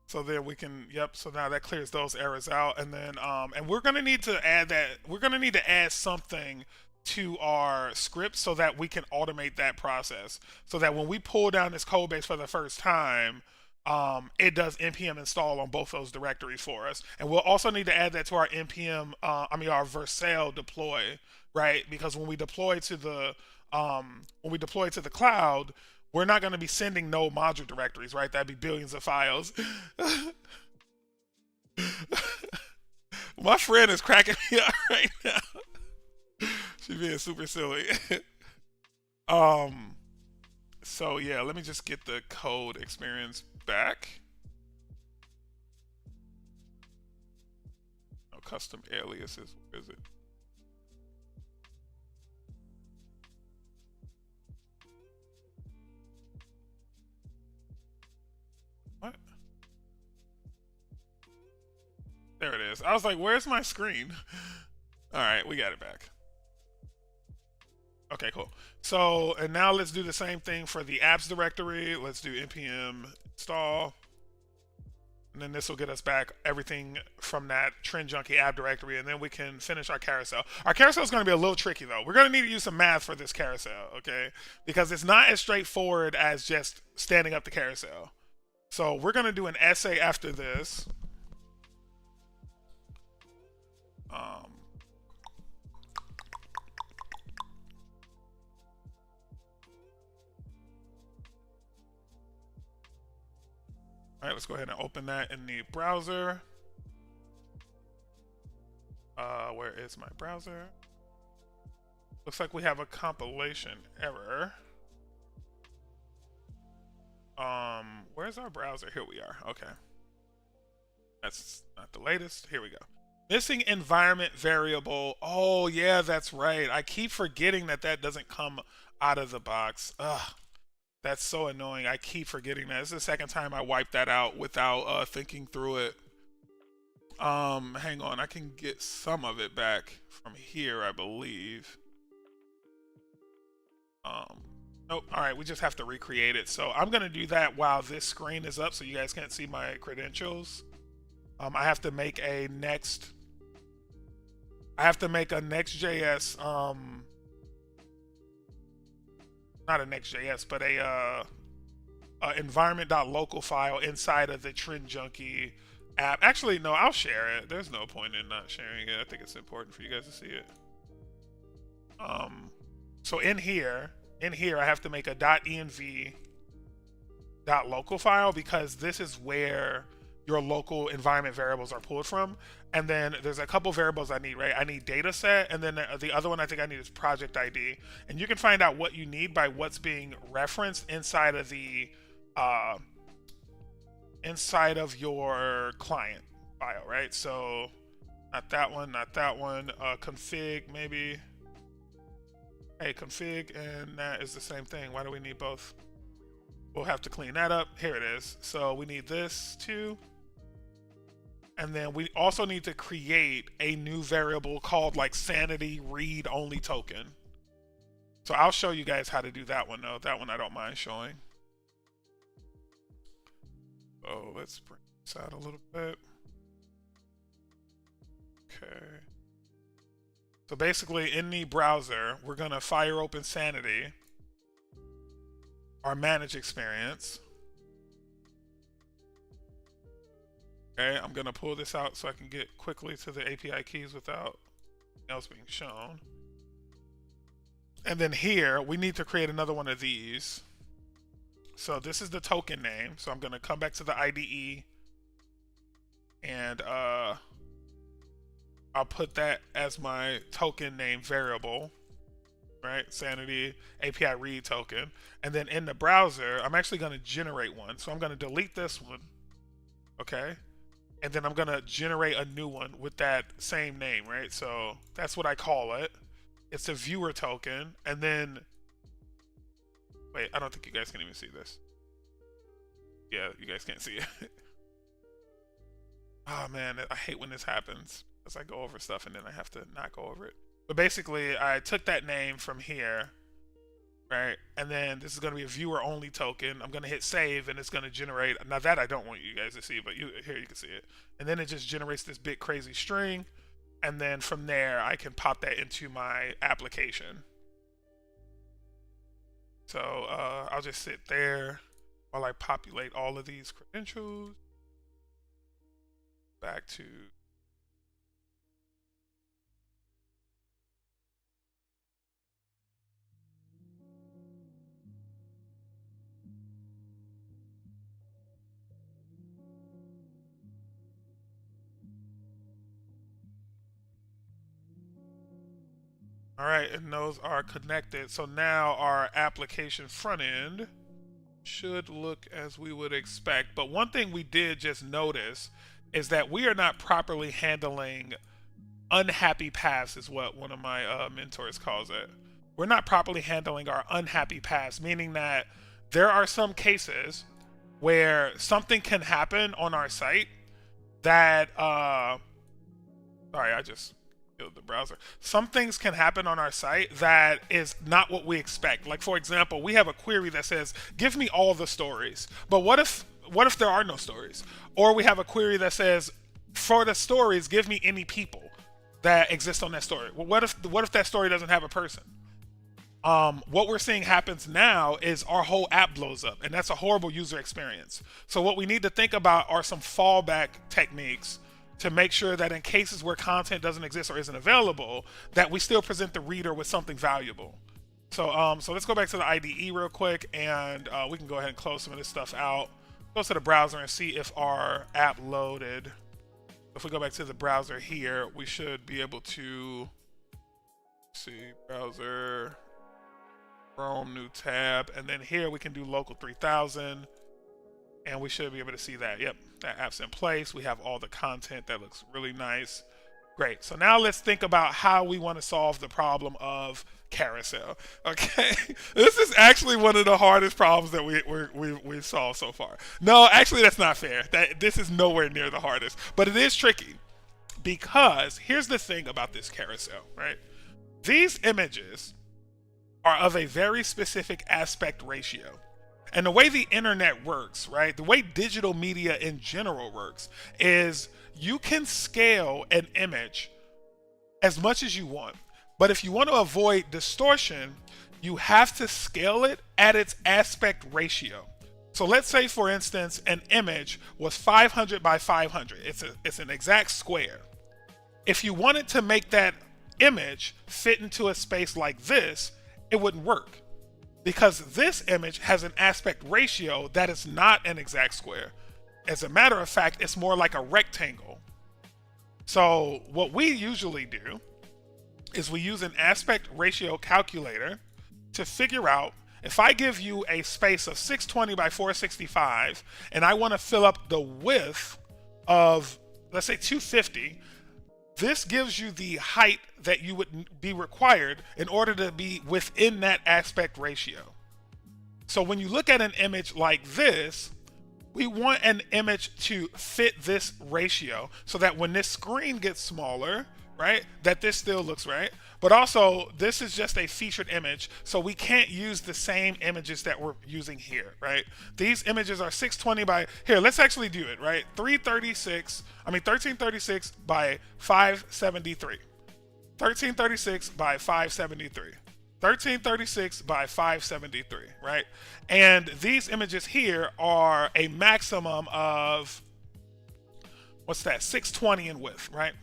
So then we can, yep, so now that clears those errors out. And then, and we're going to need to add something to our script so that we can automate that process. So that when we pull down this code base for the first time, it does npm install on both those directories for us. And we'll also need to add that to our npm, our Vercel deploy, right? Because when we deploy to the cloud, we're not going to be sending no module directories, right? That'd be billions of files. My friend is cracking me up right now. She's being super silly. um, so yeah, let me just get the code experience back. No custom aliases. Where is it? What? There it is. I was like, where's my screen? All right, we got it back. Okay, cool. So, and now let's do the same thing for the apps directory. Let's do npm install. And then this will get us back everything from that Trend Junkie app directory, and then we can finish our carousel. Our carousel is going to be a little tricky, though. We're going to need to use some math for this carousel, okay? Because it's not as straightforward as just standing up the carousel. So we're going to do an essay after this. All right, let's go ahead and open that in the browser. Where is my browser? Looks like we have a compilation error. Where's our browser? Here we are. Okay. That's not the latest. Here we go. Missing environment variable. Oh, yeah, that's right. I keep forgetting that that doesn't come out of the box. Ugh. That's so annoying. I keep forgetting that. This is the second time I wiped that out without thinking through it. Hang on. I can get some of it back from here, I believe. Nope. All right, we just have to recreate it. So I'm going to do that while this screen is up so you guys can't see my credentials. I have to make a NextJS, not a NextJS, but a environment.local file inside of the Trend Junkie app. Actually, no, I'll share it. There's no point in not sharing it. I think it's important for you guys to see it. So in here, I have to make a .env.local file because this is where your local environment variables are pulled from. And then there's a couple variables I need, right? I need data set, and then the other one I think I need is project ID. And you can find out what you need by what's being referenced inside of the inside of your client file, right? So not that one, config maybe. Hey, config, and that is the same thing. Why do we need both? We'll have to clean that up. Here it is. So we need this too. And then we also need to create a new variable called like sanity read only token. So I'll show you guys how to do that one though. That one I don't mind showing. So let's bring this out a little bit. Okay. So basically in the browser, we're gonna fire open sanity, our manage experience. Okay, I'm gonna pull this out so I can get quickly to the API keys without anything else being shown. And then here, we need to create another one of these. So this is the token name. So I'm gonna come back to the IDE and I'll put that as my token name variable, right? Sanity API read token. And then in the browser, I'm actually gonna generate one. So I'm gonna delete this one, okay? And then I'm gonna generate a new one with that same name, right? So that's what I call it. It's a viewer token. And then, wait, I don't think you guys can even see this. Yeah, you guys can't see it. Oh man, I hate when this happens because I go over stuff and then I have to not go over it. But basically, I took that name from here, right? And then this is going to be a viewer only token. I'm going to hit save and it's going to generate. Now that I don't want you guys to see, but here you can see it. And then it just generates this big crazy string. And then from there, I can pop that into my application. So I'll just sit there. while I populate all of these credentials. Back to all right, and those are connected. So now our application front end should look as we would expect. But one thing we did just notice is that we are not properly handling unhappy paths, is what one of my mentors calls it. We're not properly handling our unhappy paths, meaning that there are some cases where something can happen on our site that sorry, I just killed the browser. Some things can happen on our site that is not what we expect. Like, for example, we have a query that says, give me all the stories. But what if there are no stories? Or we have a query that says, for the stories, give me any people that exist on that story. Well, what if that story doesn't have a person? What we're seeing happens now is our whole app blows up, and that's a horrible user experience. So what we need to think about are some fallback techniques to make sure that in cases where content doesn't exist or isn't available, that we still present the reader with something valuable. So so let's go back to the IDE real quick, and we can go ahead and close some of this stuff out. Go to the browser and see if our app loaded. If we go back to the browser here, we should be able to see browser, Chrome, new tab, and then here we can do local 3000, and we should be able to see that. Yep, that app's in place. We have all the content. That looks really nice. Great. So now let's think about how we want to solve the problem of carousel. Okay, this is actually one of the hardest problems that we've solved so far. No, actually that's not fair. This is nowhere near the hardest, but it is tricky because here's the thing about this carousel, right? These images are of a very specific aspect ratio. And the way the internet works, right? The way digital media in general works is you can scale an image as much as you want. But if you want to avoid distortion, you have to scale it at its aspect ratio. So let's say, for instance, an image was 500 by 500. It's an exact square. If you wanted to make that image fit into a space like this, it wouldn't work, because this image has an aspect ratio that is not an exact square. As a matter of fact, it's more like a rectangle. So what we usually do is we use an aspect ratio calculator to figure out, if I give you a space of 620 by 465 and I want to fill up the width of, let's say, 250, this gives you the height that you would be required in order to be within that aspect ratio. So when you look at an image like this, we want an image to fit this ratio so that when this screen gets smaller, right, that this still looks right. But also, this is just a featured image, so we can't use the same images that we're using here, right? These images are 620 by, here, let's actually do it, right? 1336 by 573. 1336 by 573. 1336 by 573, right? And these images here are a maximum of, what's that, 620 in width, right?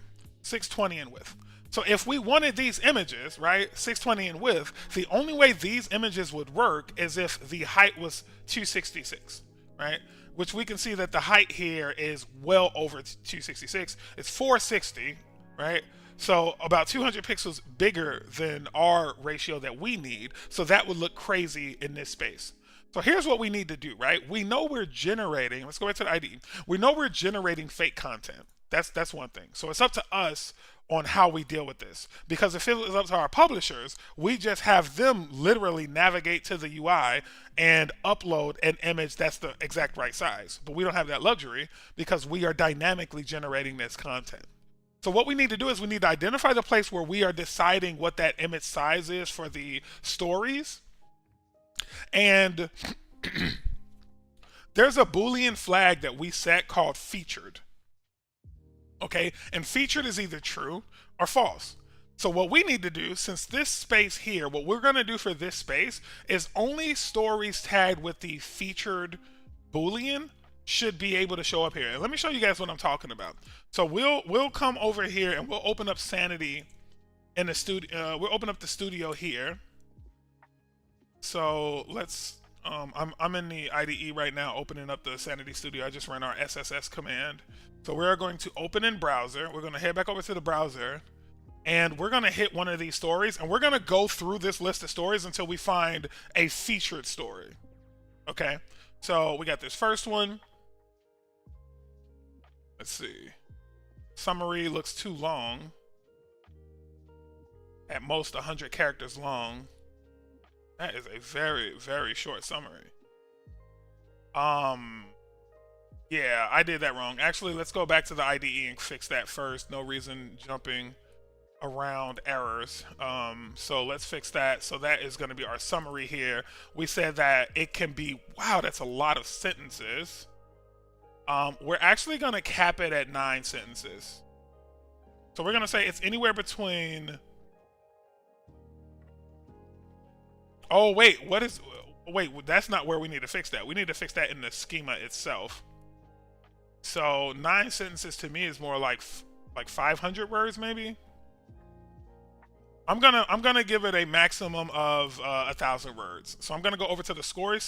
620 in width. So if we wanted these images, right, 620 in width, the only way these images would work is if the height was 266, right? Which we can see that the height here is well over 266. It's 460, right? So about 200 pixels bigger than our ratio that we need. So that would look crazy in this space. So here's what we need to do, right? We know we're generating, let's go back to the ID. We know we're generating fake content. That's one thing. So it's up to us on how we deal with this. Because if it was up to our publishers, we just have them literally navigate to the UI and upload an image that's the exact right size. But we don't have that luxury because we are dynamically generating this content. So what we need to do is we need to identify the place where we are deciding what that image size is for the stories. And there's a Boolean flag that we set called featured. Okay, and featured is either true or false. So what we need to do, since this space here, what we're going to do for this space is only stories tagged with the featured Boolean should be able to show up here. And let me show you guys what I'm talking about. So we'll come over here and we'll open up Sanity in the studio. We'll open up the studio here. So let's I'm in the IDE right now, opening up the Sanity Studio. I just ran our SSS command. So we're going to open in browser. We're going to head back over to the browser, and we're going to hit one of these stories, and we're going to go through this list of stories until we find a featured story. Okay, so we got this first one. Let's see. Summary looks too long. At most 100 characters long. That is a very, very short summary. Yeah, I did that wrong. Actually, let's go back to the IDE and fix that first. No reason jumping around errors. So let's fix that. So that is going to be our summary here. We said that it can be, wow, that's a lot of sentences. We're actually going to cap it at 9 sentences. So we're going to say it's anywhere between... Oh, wait, wait, that's not where we need to fix that. We need to fix that in the schema itself. So 9 sentences to me is more like 500 words, maybe. I'm gonna give it a maximum of 1,000 words. So I'm gonna go over to the story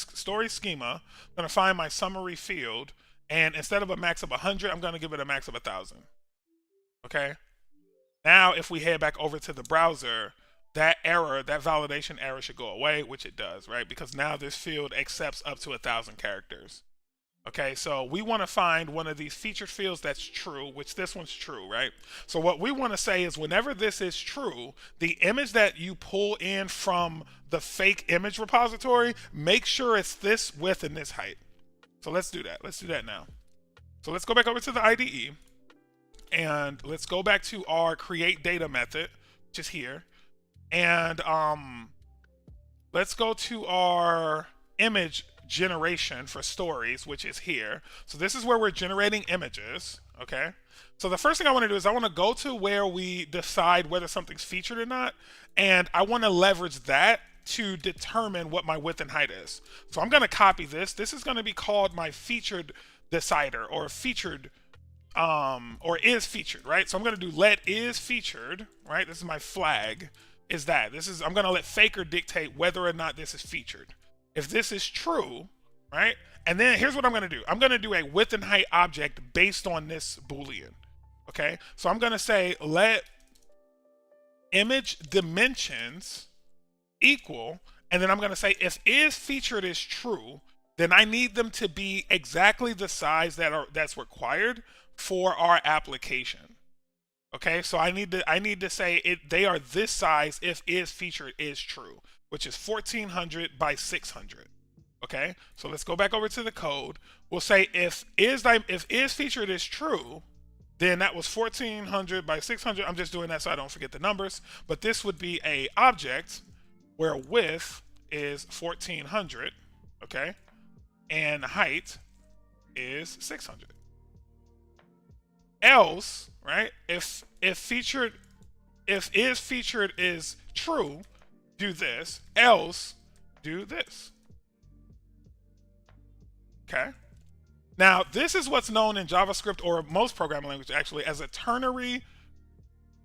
schema. I'm gonna find my summary field, and instead of a max of 100, I'm gonna give it a max of 1,000. Okay. Now, if we head back over to the browser, that error, that validation error should go away, which it does, right? Because now this field accepts up to 1,000 characters. Okay, so we want to find one of these featured fields that's true, which this one's true, right? So what we want to say is whenever this is true, the image that you pull in from the fake image repository, make sure it's this width and this height. So let's do that. Let's do that now. So let's go back over to the IDE, and let's go back to our create data method, which is here. And let's go to our image generation for stories, which is here. So this is where we're generating images, okay? So the first thing I want to do is I want to go to where we decide whether something's featured or not, and I want to leverage that to determine what my width and height is. So I'm going to copy this. This is going to be called my featured decider, or featured or is featured, right? So I'm going to do let is featured, right? This is my flag. Is that I'm going to let Faker dictate whether or not this is featured. If this is true, right? And then here's what I'm going to do. I'm going to do a width and height object based on this Boolean. Okay? So I'm going to say let image dimensions equal, and then I'm going to say if is featured is true, then I need them to be exactly the size that's required for our application. Okay, so I need to say they are this size if is featured is true, which is 1400 by 600. Okay, so let's go back over to the code. We'll say if is featured is true, then that was 1400 by 600. I'm just doing that so I don't forget the numbers. But this would be a object where width is 1400, okay, and height is 600. Else, right? If is featured is true, do this. Else, do this. Okay. Now, this is what's known in JavaScript, or most programming language actually, as a ternary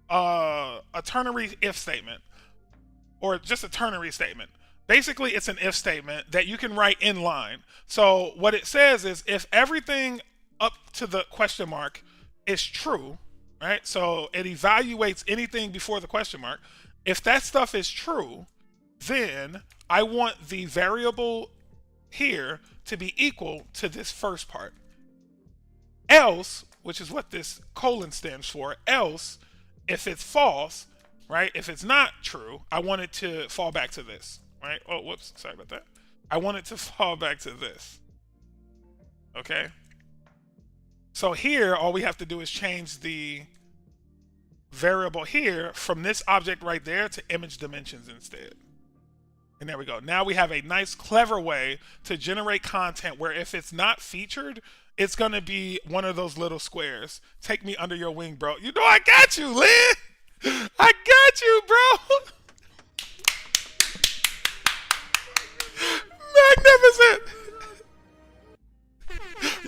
if statement, or just a ternary statement. Basically, it's an if statement that you can write in line. So what it says is if everything up to the question mark is true, right? So it evaluates anything before the question mark. If that stuff is true, then I want the variable here to be equal to this first part. Else, which is what this colon stands for, else, if it's false, right? If it's not true, I want it to fall back to this, right? Oh, whoops, sorry about that. I want it to fall back to this. Okay? So here, all we have to do is change the variable here from this object right there to image dimensions instead. And there we go. Now we have a nice, clever way to generate content where if it's not featured, it's going to be one of those little squares. Take me under your wing, bro. You know I got you, Lynn. I got you, bro. Magnificent.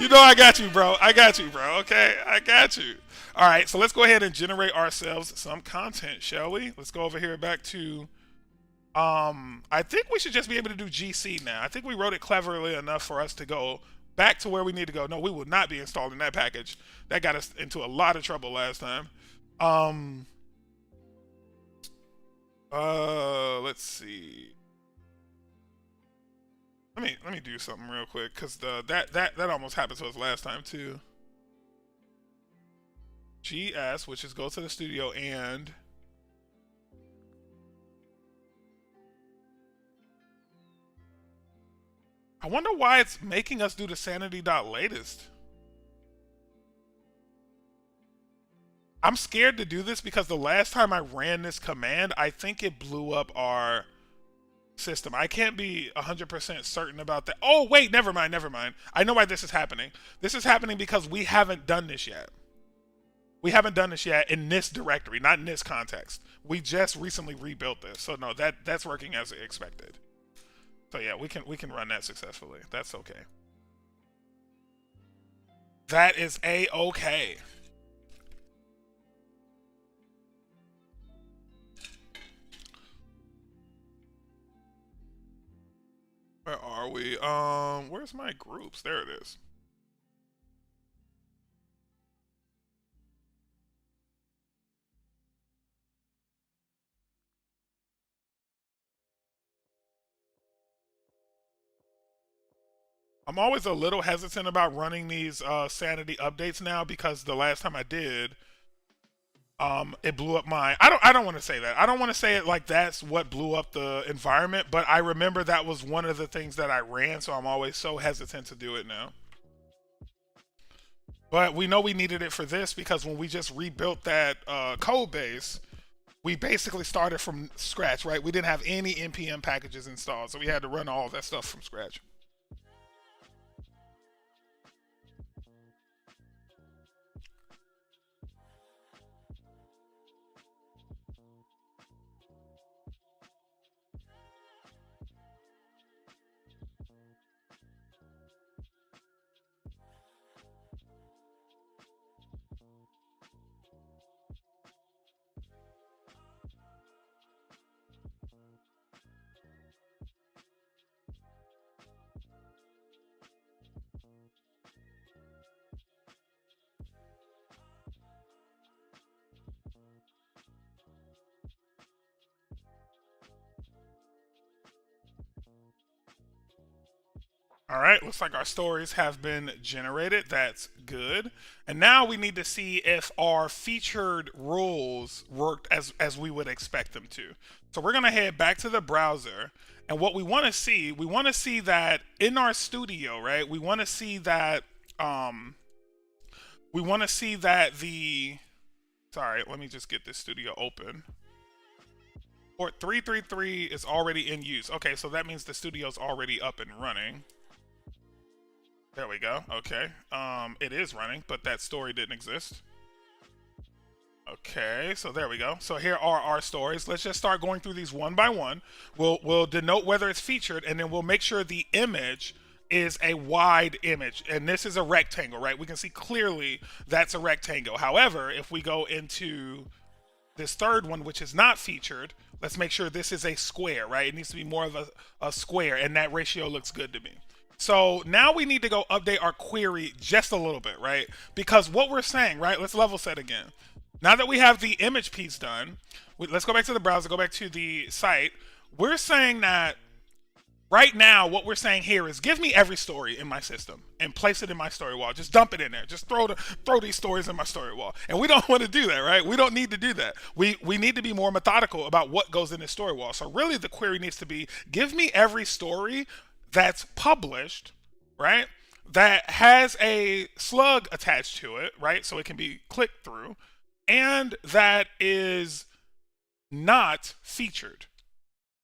You know I got you, bro. I got you, bro. Okay, I got you. All right, so let's go ahead and generate ourselves some content, shall we? Let's go over here back to. I think we should just be able to do GC now. I think we wrote it cleverly enough for us to go back to where we need to go. No, we will not be installing that package. That got us into a lot of trouble last time. Let's see. Let me do something real quick because that almost happened to us last time too. GS, which is go to the studio and I wonder why it's making us do the sanity.latest. I'm scared to do this because the last time I ran this command, I think it blew up our system. I can't be 100% certain about that. Oh, wait, never mind. I know why this is happening. This is happening because we haven't done this yet. We haven't done this yet in this directory, not in this context. We just recently rebuilt this. So no, that's working as expected. So yeah, we can run that successfully. That's okay. That is a-okay. Where are we? Where's my groups? There it is. I'm always a little hesitant about running these sanity updates now because the last time I did, it blew up my. I don't want to say that. I don't want to say it like that's what blew up the environment, but I remember that was one of the things that I ran, so I'm always so hesitant to do it now. But we know we needed it for this because when we just rebuilt that code base, we basically started from scratch, right? We didn't have any npm packages installed, so we had to run all that stuff from scratch. All right, looks like our stories have been generated. That's good. And now we need to see if our featured rules worked as we would expect them to. So we're going to head back to the browser. And what we want to see that in our studio, right? We want to see that sorry, let me just get this studio open. Port 333 is already in use. Okay, so that means the studio's already up and running. There we go. Okay. It is running, but that story didn't exist. Okay, so there we go. So here are our stories. Let's just start going through these one by one. We'll denote whether it's featured, and then we'll make sure the image is a wide image. And this is a rectangle, right? We can see clearly that's a rectangle. However, if we go into this third one, which is not featured, let's make sure this is a square, right? It needs to be more of a square, and that ratio looks good to me. So now we need to go update our query just a little bit, right? Because what we're saying, right? Let's level set again. Now that we have the image piece done, let's go back to the browser, go back to the site. We're saying that right now, what we're saying here is give me every story in my system and place it in my story wall. Just dump it in there. Just throw these stories in my story wall. And we don't want to do that, right? We don't need to do that. We need to be more methodical about what goes in this story wall. So really the query needs to be give me every story that's published, right? That has a slug attached to it, right? So it can be clicked through, and that is not featured,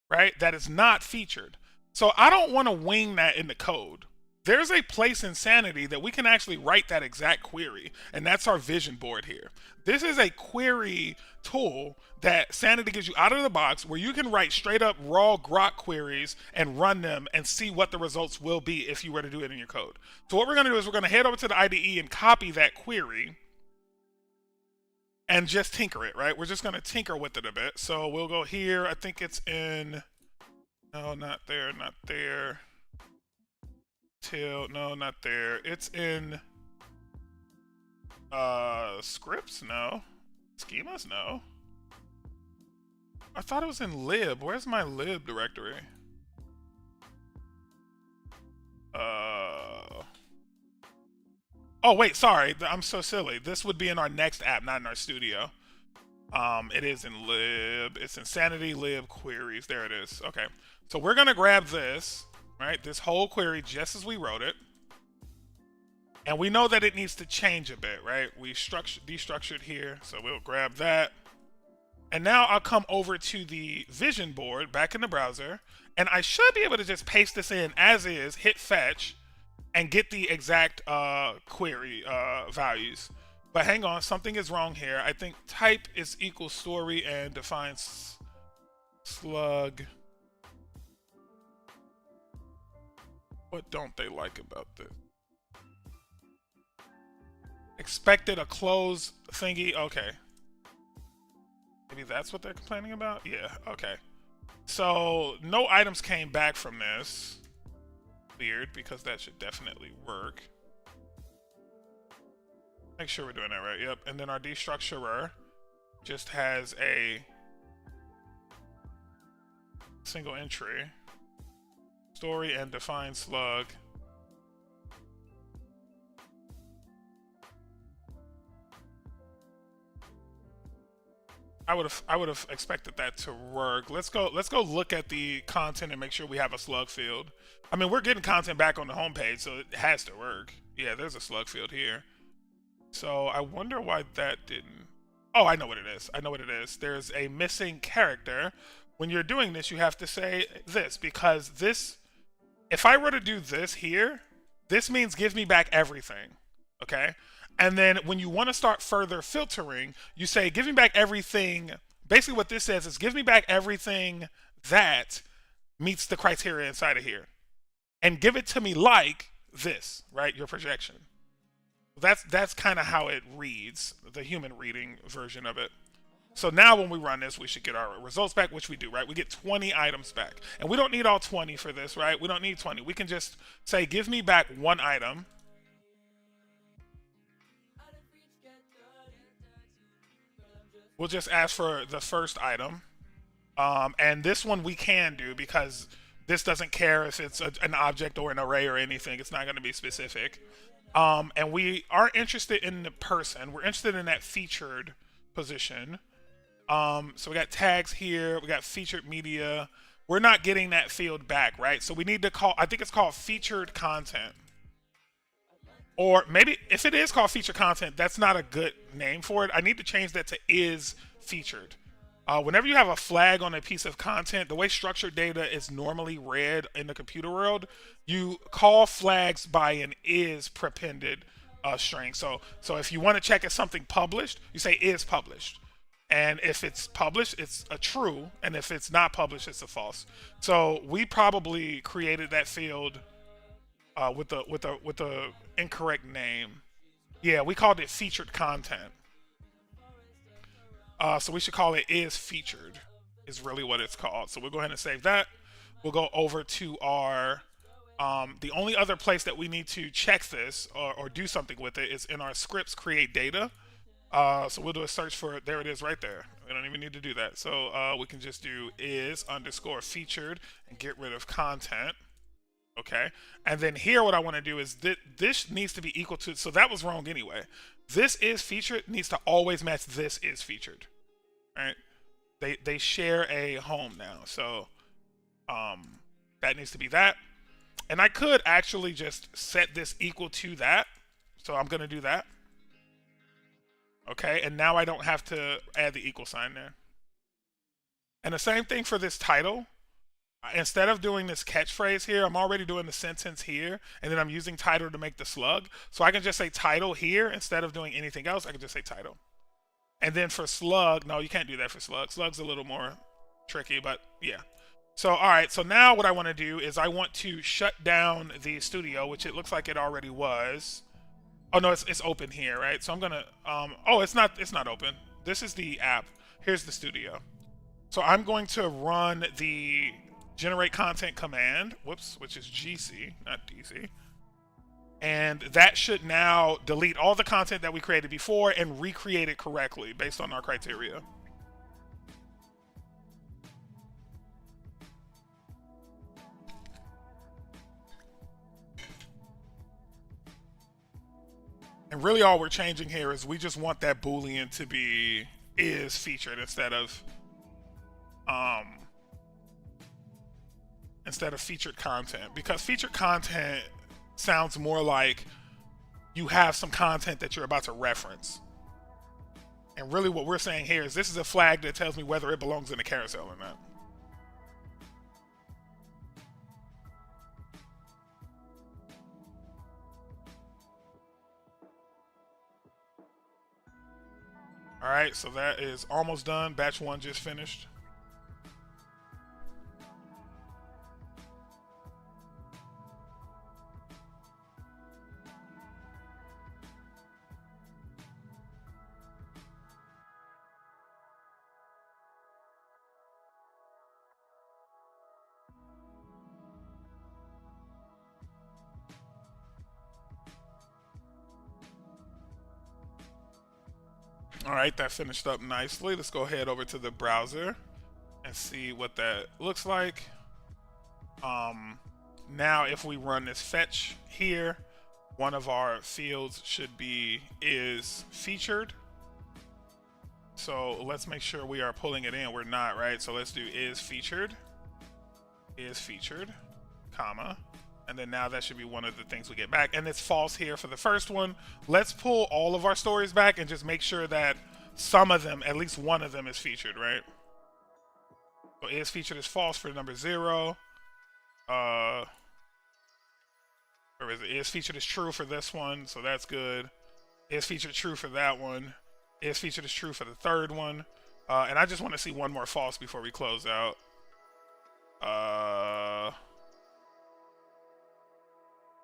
right? That is not featured. So I don't want to wing that in the code. there's a place in Sanity that we can actually write that exact query, and that's our vision board here. This is a query tool that Sanity gives you out of the box where you can write straight up raw grok queries and run them and see what the results will be if you were to do it in your code. So what we're going to do is we're going to head over to the IDE and copy that query and just tinker it, right? We're just going to tinker with it a bit. So we'll go here. I think it's in, no, not there, not there. Till, no, not there. It's in scripts, no. Schemas, no. I thought it was in lib. Where's my lib directory? Oh wait, sorry. I'm so silly. This would be in our next app, not in our studio. It is in lib. It's in sanity lib queries. There it is. Okay. So we're gonna grab this, right? This whole query just as we wrote it. And we know that it needs to change a bit, right? We destructured here, so we'll grab that. And now I'll come over to the vision board back in the browser, and I should be able to just paste this in as is, hit fetch, and get the exact query values. But hang on, something is wrong here. I think type is equal story and defines slug. What don't they like about this? Expected a close thingy. Okay. Maybe that's what they're complaining about? Yeah, okay. So, no items came back from this. Weird, because that should definitely work. Make sure we're doing that right. Yep. And then our destructurer just has a single entry. Story and define slug. I would have expected that to work. Let's go look at the content and make sure we have a slug field. I mean, we're getting content back on the homepage, so it has to work. Yeah, there's a slug field here. So I wonder why that didn't. Oh, I know what it is. I know what it is. There's a missing character. When you're doing this, you have to say this, because this, if I were to do this here, this means give me back everything. Okay? And then when you want to start further filtering, you say, give me back everything. Basically what this says is give me back everything that meets the criteria inside of here. And give it to me like this, right? Your projection. That's kind of how it reads, the human reading version of it. So now when we run this, we should get our results back, which we do, right? We get 20 items back. And we don't need all 20 for this, right? We don't need 20. We can just say, give me back one item. We'll just ask for the first item. And this one we can do because this doesn't care if it's an object or an array or anything. It's not going to be specific. And we aren't interested in the person. We're interested in that featured position. So we got tags here. We got featured media. We're not getting that field back, right? So we need to call, I think it's called featured content. Or maybe if it is called featured content, that's not a good name for it. I need to change that to is featured. Whenever you have a flag on a piece of content, the way structured data is normally read in the computer world, you call flags by an is prepended string. So if you want to check if something published, you say is published. And if it's published, it's a true. And if it's not published, it's a false. So we probably created that field with the incorrect name. Yeah, we called it featured content. So we should call it is featured is really what it's called. So we'll go ahead and save that. We'll go over to our, the only other place that we need to check this or do something with it is in our scripts create data. So we'll do a search for it. There it is right there. We don't even need to do that. So we can just do is underscore featured and get rid of content. Okay. And then here what I want to do is this needs to be equal to, so that was wrong anyway. This is featured needs to always match this is featured. Right? They share a home now. So that needs to be that. And I could actually just set this equal to that. So I'm going to do that. Okay, and now I don't have to add the equal sign there. And the same thing for this title. Instead of doing this catchphrase here, I'm already doing the sentence here, and then I'm using title to make the slug. So I can just say title here instead of doing anything else. I can just say title. And then for slug, no, you can't do that for slug. Slug's a little more tricky, but yeah. So, all right, so now what I want to do is I want to shut down the studio, which it looks like it already was. Oh, no, it's open here, right? So I'm going to, oh, it's not open. This is the app. Here's the studio. So I'm going to run the generate content command, whoops, which is GC, not DC. And that should now delete all the content that we created before and recreate it correctly based on our criteria. And really all we're changing here is we just want that Boolean to be is featured instead of featured content, because featured content sounds more like you have some content that you're about to reference. And really what we're saying here is this is a flag that tells me whether it belongs in the carousel or not. All right, so that is almost done. Batch 1 just finished. All right, that finished up nicely. Let's go ahead over to the browser and see what that looks like. Now if we run this fetch here, one of our fields should be is featured. So let's make sure we are pulling it in. We're not, right? So let's do is featured, comma. And then now that should be one of the things we get back. And it's false here for the first one. Let's pull all of our stories back and just make sure that some of them, at least one of them, is featured, right? So is featured is false for number 0. Or is it? Is featured is true for this one, so that's good. Is featured true for that one. Is featured is true for the third one. And I just want to see one more false before we close out.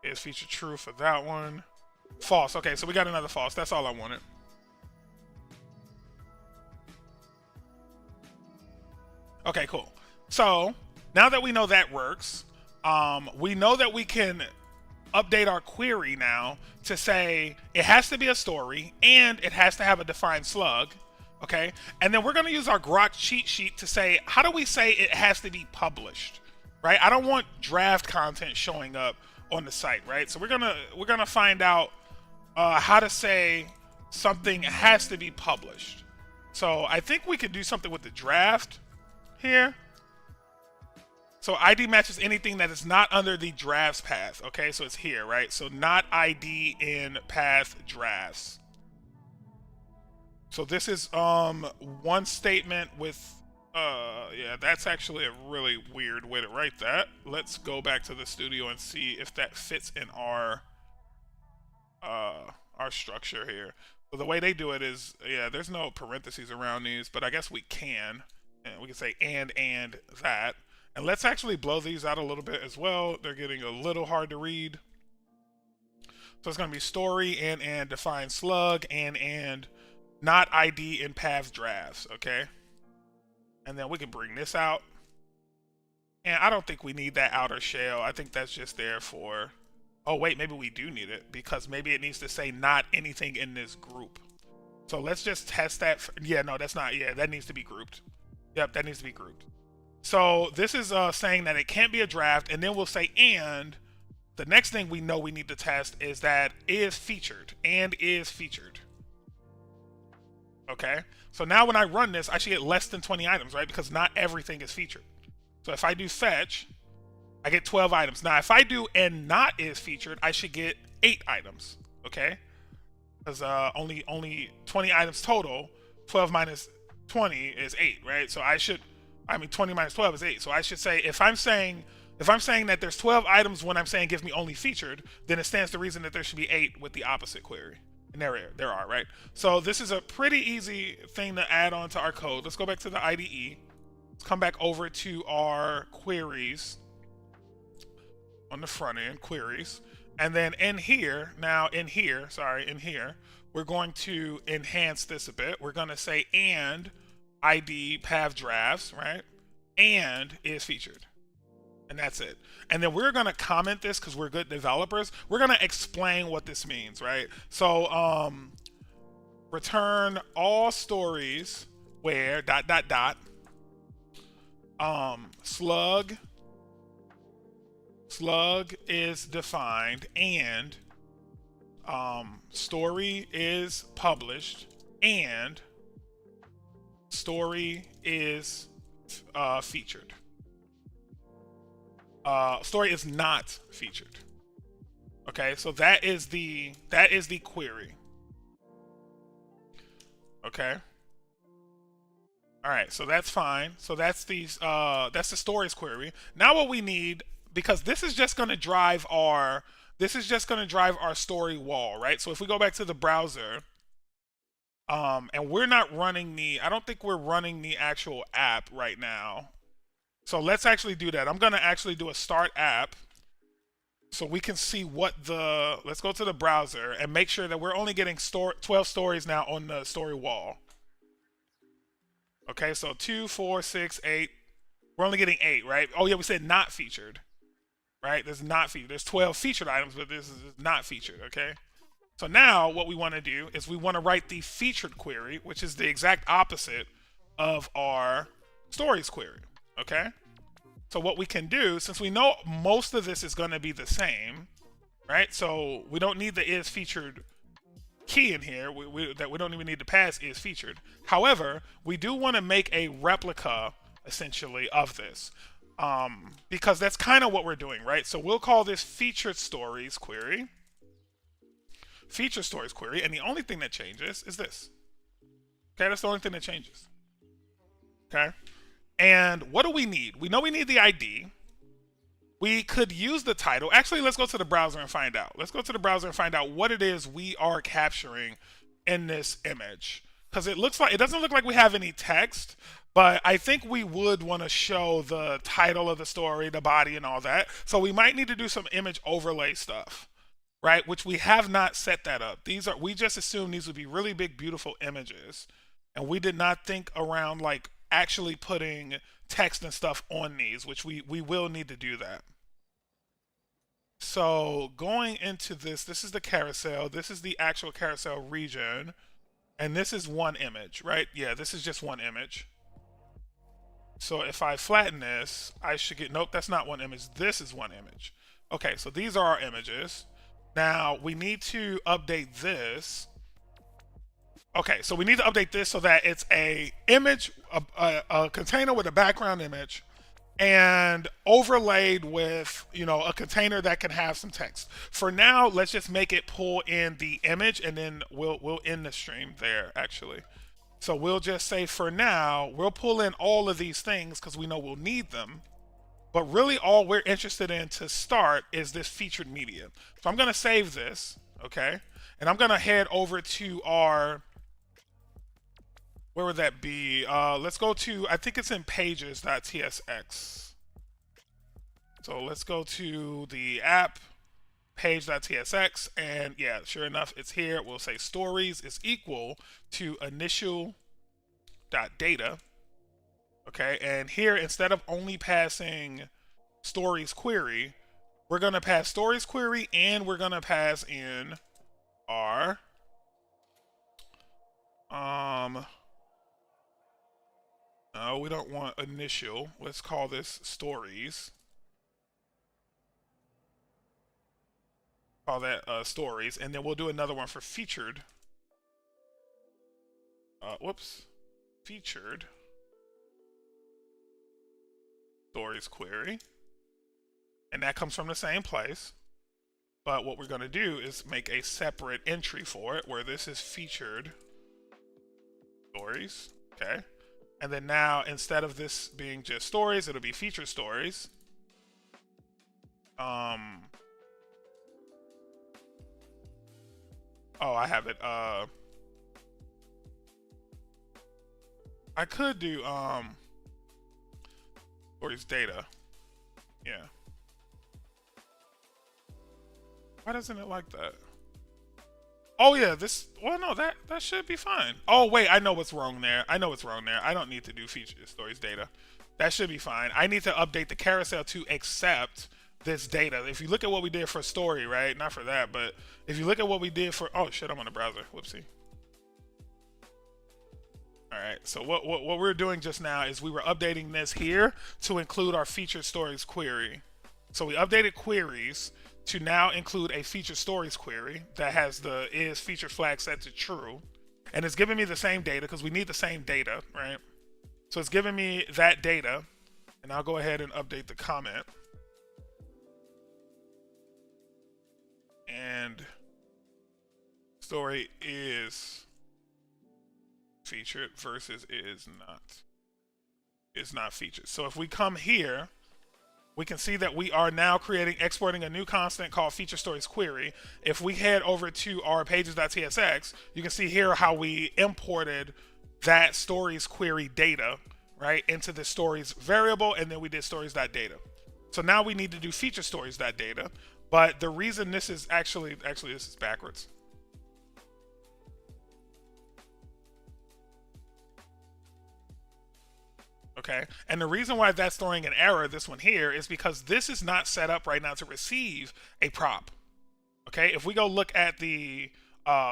Is featured true for that one. False. Okay, so we got another false. That's all I wanted. Okay, cool. So now that we know that works, we know that we can update our query now to say it has to be a story and it has to have a defined slug. Okay, and then we're going to use our Grok cheat sheet to say, how do we say it has to be published, right? I don't want draft content showing up on the site, right? So we're gonna find out how to say something has to be published. So I think we could do something with the draft here. So ID matches anything that is not under the drafts path. Okay, so it's here, right? So not ID in path drafts. So this is one statement with yeah, that's actually a really weird way to write that. Let's go back to the studio and see if that fits in our structure here. So the way they do it is, yeah, there's no parentheses around these, but I guess we can. And we can say and that. And let's actually blow these out a little bit as well. They're getting a little hard to read. So it's going to be story and define slug and not ID in path drafts, okay? And then we can bring this out. And I don't think we need that outer shell. I think that's just there for... Oh, wait, maybe we do need it, because maybe it needs to say not anything in this group. So let's just test that. Yeah, no, that's not... Yeah, that needs to be grouped. Yep, that needs to be grouped. So this is saying that it can't be a draft, and then we'll say and. The next thing we know we need to test is that is featured and is featured. Okay, so now when I run this, I should get less than 20 items, right? Because not everything is featured. So if I do fetch, I get 12 items. Now, if I do and not is featured, I should get 8 items, okay? Because only 20 items total. 12 minus 20 is 8, right? So I should I mean, 20 minus 12 is 8. So I should say, if I'm saying that there's 12 items when I'm saying give me only featured, then it stands to reason that there should be 8 with the opposite query. And there are, right? So this is a pretty easy thing to add on to our code. Let's go back to the IDE. Let's come back over to our queries on the front end, queries. And then in here, we're going to enhance this a bit. We're going to say and ID path drafts, right? And is featured. And that's it. And then we're going to comment this because we're good developers. We're going to explain what this means, right? So return all stories where ... slug is defined and story is published and story is featured. Story is not featured. Okay, so that is the query. Okay. All right, so that's fine. So that's the stories query. Now what we need, because this is just going to drive our story wall, right? So if we go back to the browser, and we're not running I don't think we're running the actual app right now. So let's actually do that. I'm going to actually do a start app so we can see let's go to the browser and make sure that we're only getting 12 stories now on the story wall. Okay, so 2, 4, 6, 8. We're only getting 8, right? Oh yeah, we said not featured, right? There's not featured. There's 12 featured items, but this is not featured, okay? So now what we want to do is we want to write the featured query, which is the exact opposite of our stories query, okay? So what we can do, since we know most of this is going to be the same, right? So we don't need the is featured key in here. We don't even need to pass is featured. However, we do want to make a replica, essentially, of this. Because that's kind of what we're doing, right? So we'll call this featured stories query. Featured stories query, and the only thing that changes is this. Okay, that's the only thing that changes. Okay? And what do we need? We know we need the ID. We could use the title. Actually, let's go to the browser and find out. Let's go to the browser and find out what it is we are capturing in this image. Because it doesn't look like we have any text, but I think we would want to show the title of the story, the body, and all that. So we might need to do some image overlay stuff, right? Which we have not set that up. We just assumed these would be really big, beautiful images. And we did not think around like actually putting text and stuff on these, which we will need to do that. So going into this is the carousel. This is the actual carousel region. And this is one image, right? Yeah, this is just one image. So if I flatten this, I should get, nope, that's not one image. This is one image. Okay, so these are our images. Now we need to update this. Okay, so we need to update this so that it's a image, a container with a background image, and overlaid with, a container that can have some text. For now, let's just make it pull in the image, and then we'll end the stream there, actually. So we'll just say for now, we'll pull in all of these things because we know we'll need them. But really all we're interested in to start is this featured media. So I'm going to save this, okay? And I'm going to head over to our... Where would that be? Let's go to, I think it's in pages.tsx. So let's go to the app, page.tsx, and yeah, sure enough, it's here. We'll say stories is equal to initial.data. Okay, and here, instead of only passing stories query, we're going to pass stories query, and we're going to pass in our... No, we don't want initial. Let's call this stories. Call that stories, and then we'll do another one for featured. Featured stories query, and that comes from the same place. But what we're going to do is make a separate entry for it, where this is featured stories. Okay. And then now, instead of this being just stories, it'll be feature stories. Oh, I have it. I could do stories data. Yeah. Why doesn't it like that? Oh yeah, this. Well, no, that should be fine. Oh wait, I know what's wrong there. I know what's wrong there. I don't need to do feature stories data. That should be fine. I need to update the carousel to accept this data. If you look at what we did for story, right? Not for that, but if you look at what we did for. Oh shit, I'm on the browser. Whoopsie. All right. So what we're doing just now is we were updating this here to include our feature stories query. So we updated queries to now include a feature stories query that has the is feature flag set to true. And it's giving me the same data because we need the same data, right? So it's giving me that data. And I'll go ahead and update the comment. And story is featured versus is not featured. So if we come here, we can see that we are now exporting a new constant called feature stories query. If we head over to our pages.tsx, you can see here how we imported that stories query data, right, into the stories variable, and then we did stories.data. So now we need to do feature stories.data, but the reason this is actually this is backwards. Okay, and the reason why that's throwing an error, this one here, is because this is not set up right now to receive a prop. Okay, if we go look at the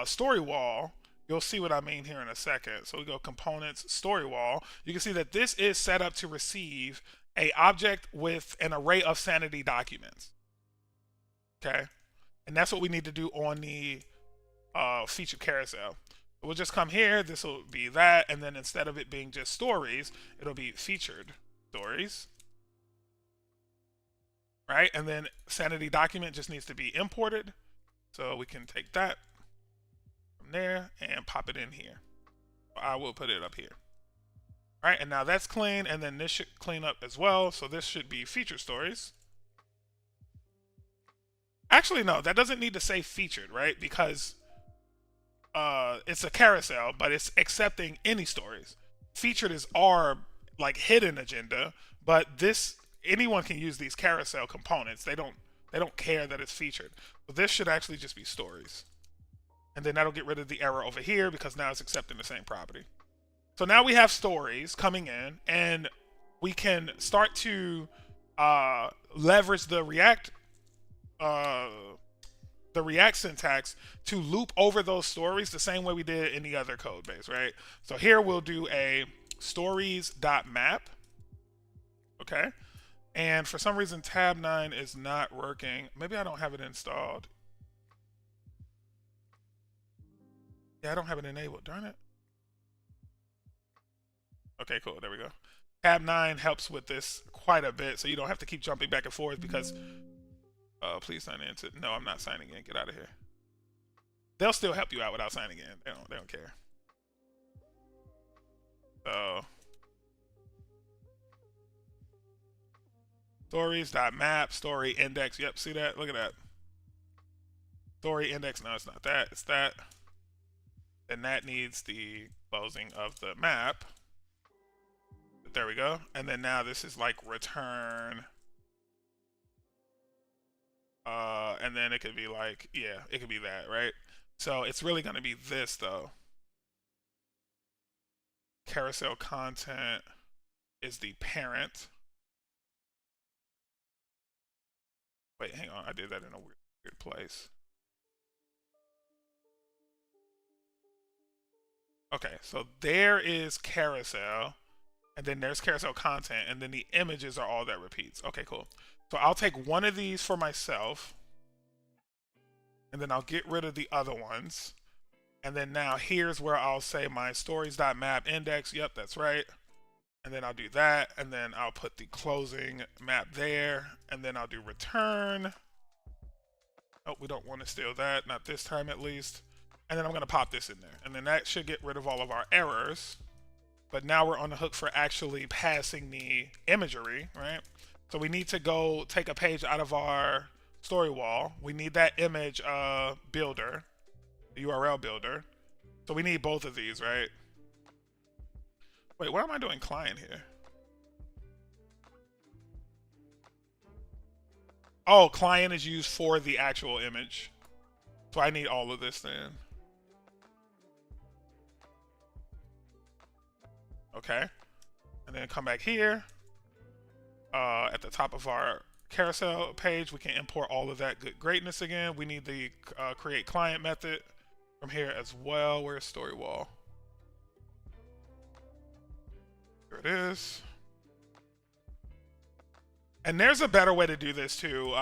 story wall, you'll see what I mean here in a second. So we go components, story wall. You can see that this is set up to receive a object with an array of sanity documents. Okay, and that's what we need to do on the featured carousel. We'll just come here, this will be that, and then instead of it being just stories, it'll be featured stories. Right? And then sanity document just needs to be imported. So we can take that from there and pop it in here. I will put it up here. All right, and now that's clean, and then this should clean up as well. So this should be feature stories. Actually, no, that doesn't need to say featured, right? Because it's a carousel, but it's accepting any stories. Featured is our like hidden agenda, but this anyone can use these carousel components. They don't care that it's featured. So this should actually just be stories. And then that'll get rid of the error over here because now it's accepting the same property. So now we have stories coming in, and we can start to leverage the React syntax to loop over those stories the same way we did in the other code base, right? So here we'll do a stories.map. Okay. And for some reason tab 9 is not working. Maybe I don't have it installed. Yeah, I don't have it enabled. Darn it. Okay, cool. There we go. Tab 9 helps with this quite a bit, so you don't have to keep jumping back and forth because please sign in to. No, I'm not signing in. Get out of here. They'll still help you out without signing in. They don't care. So stories.map, story index. Yep, see that? Look at that. Story index. No, it's not that. It's that. And that needs the closing of the map. There we go. And then now this is like return. And then it could be like, yeah, it could be that, right? So it's really going to be this though. Carousel content is the parent. Wait, hang on. I did that in a weird place. Okay, so there is carousel, and then there's carousel content, and then the images are all that repeats. Okay, cool. So I'll take one of these for myself, and then I'll get rid of the other ones. And then now here's where I'll say my stories.map index. Yep, that's right. And then I'll do that, and then I'll put the closing map there, and then I'll do return. Oh, we don't want to steal that, not this time at least. And then I'm going to pop this in there, and then that should get rid of all of our errors. but now we're on the hook for actually passing the imagery, right? So we need to go take a page out of our story wall. We need that image builder, the URL builder. So we need both of these, right? Wait, why am I doing client here? Oh, client is used for the actual image. So I need all of this then. Okay. And then come back here. At the top of our carousel page, we can import all of that good greatness again. We need the create client method from here as well. Where's story wall? Here it is. And there's a better way to do this too,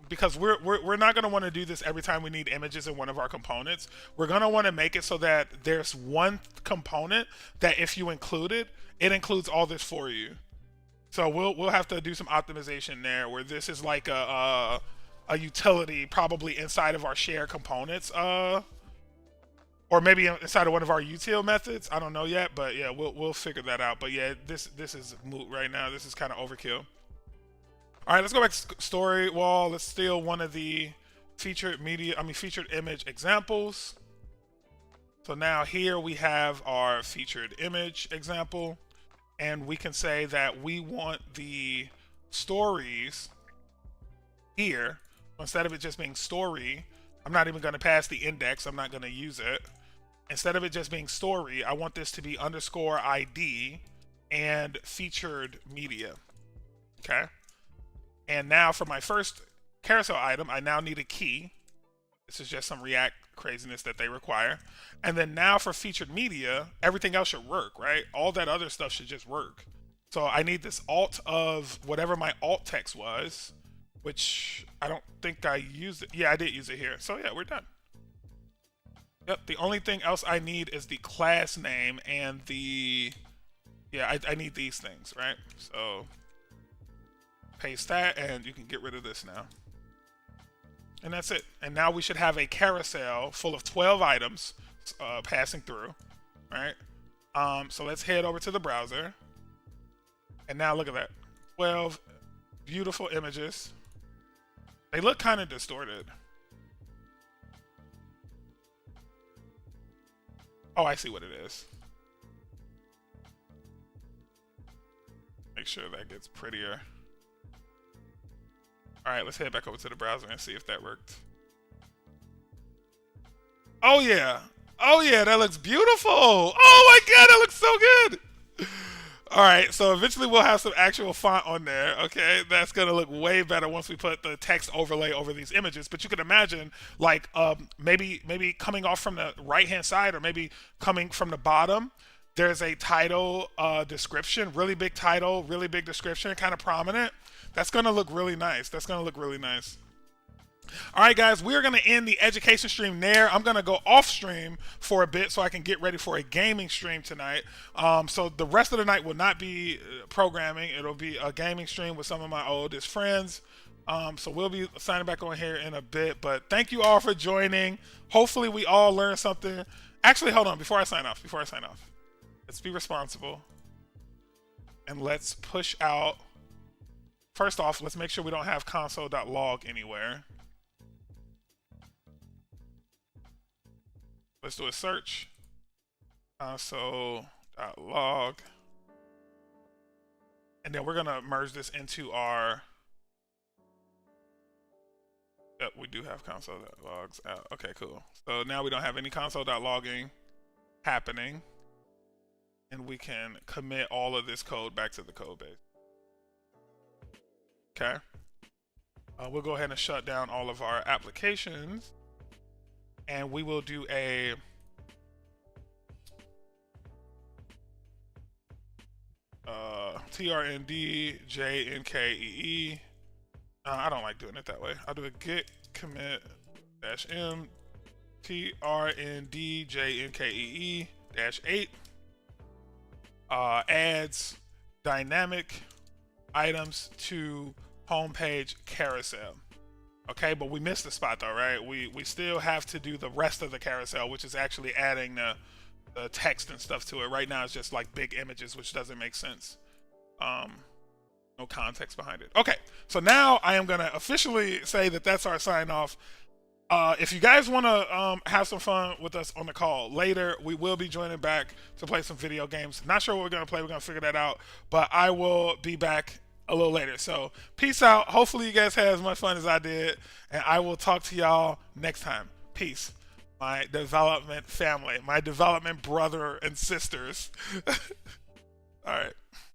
because we're not going to want to do this every time we need images in one of our components. We're going to want to make it so that there's one component that if you include it, it includes all this for you. So we'll have to do some optimization there, where this is like a utility probably inside of our share components, or maybe inside of one of our util methods. I don't know yet, but yeah, we'll figure that out. But yeah, this is moot right now. This is kind of overkill. All right, let's go back to story wall. Let's steal one of the featured image examples. So now here we have our featured image example, and we can say that we want the stories here. Instead of it just being story, I'm not even going to pass the index. I'm not going to use it. Instead of it just being story, I want this to be underscore ID and featured media. Okay. And now for my first carousel item, I now need a key. This is just some React craziness that they require. And then now for featured media, everything else should work, right? All that other stuff should just work. So I need this alt of whatever my alt text was, which I don't think I used it. Yeah, I did use it here. So yeah, we're done. Yep, the only thing else I need is the class name and the... Yeah, I need these things, right? So... paste that, and you can get rid of this now. And that's it. And now we should have a carousel full of 12 items passing through, right? So let's head over to the browser. And now look at that. 12 beautiful images. They look kind of distorted. Oh, I see what it is. Make sure that gets prettier. All right, let's head back over to the browser and see if that worked. Oh yeah. Oh yeah, that looks beautiful. Oh my god, that looks so good. All right, so eventually we'll have some actual font on there, okay? That's going to look way better once we put the text overlay over these images. But you can imagine, like, maybe coming off from the right-hand side or maybe coming from the bottom, there's a title description, really big title, really big description, kind of prominent. That's going to look really nice. That's going to look really nice. All right, guys, we're going to end the education stream there. I'm going to go off stream for a bit so I can get ready for a gaming stream tonight. So the rest of the night will not be programming. It'll be a gaming stream with some of my oldest friends. So we'll be signing back on here in a bit. But thank you all for joining. Hopefully we all learned something. Actually, hold on. Before I sign off, let's be responsible. And let's push out. First off, let's make sure we don't have console.log anywhere. Let's do a search. Console.log. And then we're going to merge this into our... Yep, we do have console.logs out. Okay, cool. So now we don't have any console.logging happening. And we can commit all of this code back to the code base. Okay. We'll go ahead and shut down all of our applications. And we will do a trnd_jnkee. I don't like doing it that way. I'll do a git commit -m trnd_jnkee-8 adds dynamic items to homepage carousel. Okay, but we missed the spot though, right? We still have to do the rest of the carousel, which is actually adding the the text and stuff to it. Right now it's just like big images, which doesn't make sense. No context behind it. Okay, so now I am gonna officially say that that's our sign off. If you guys want to have some fun with us on the call later, we will be joining back to play some video games. Not sure what we're going to play. We're going to figure that out. But I will be back a little later. So peace out. Hopefully you guys had as much fun as I did. And I will talk to y'all next time. Peace. My development family. My development brother and sisters. All right.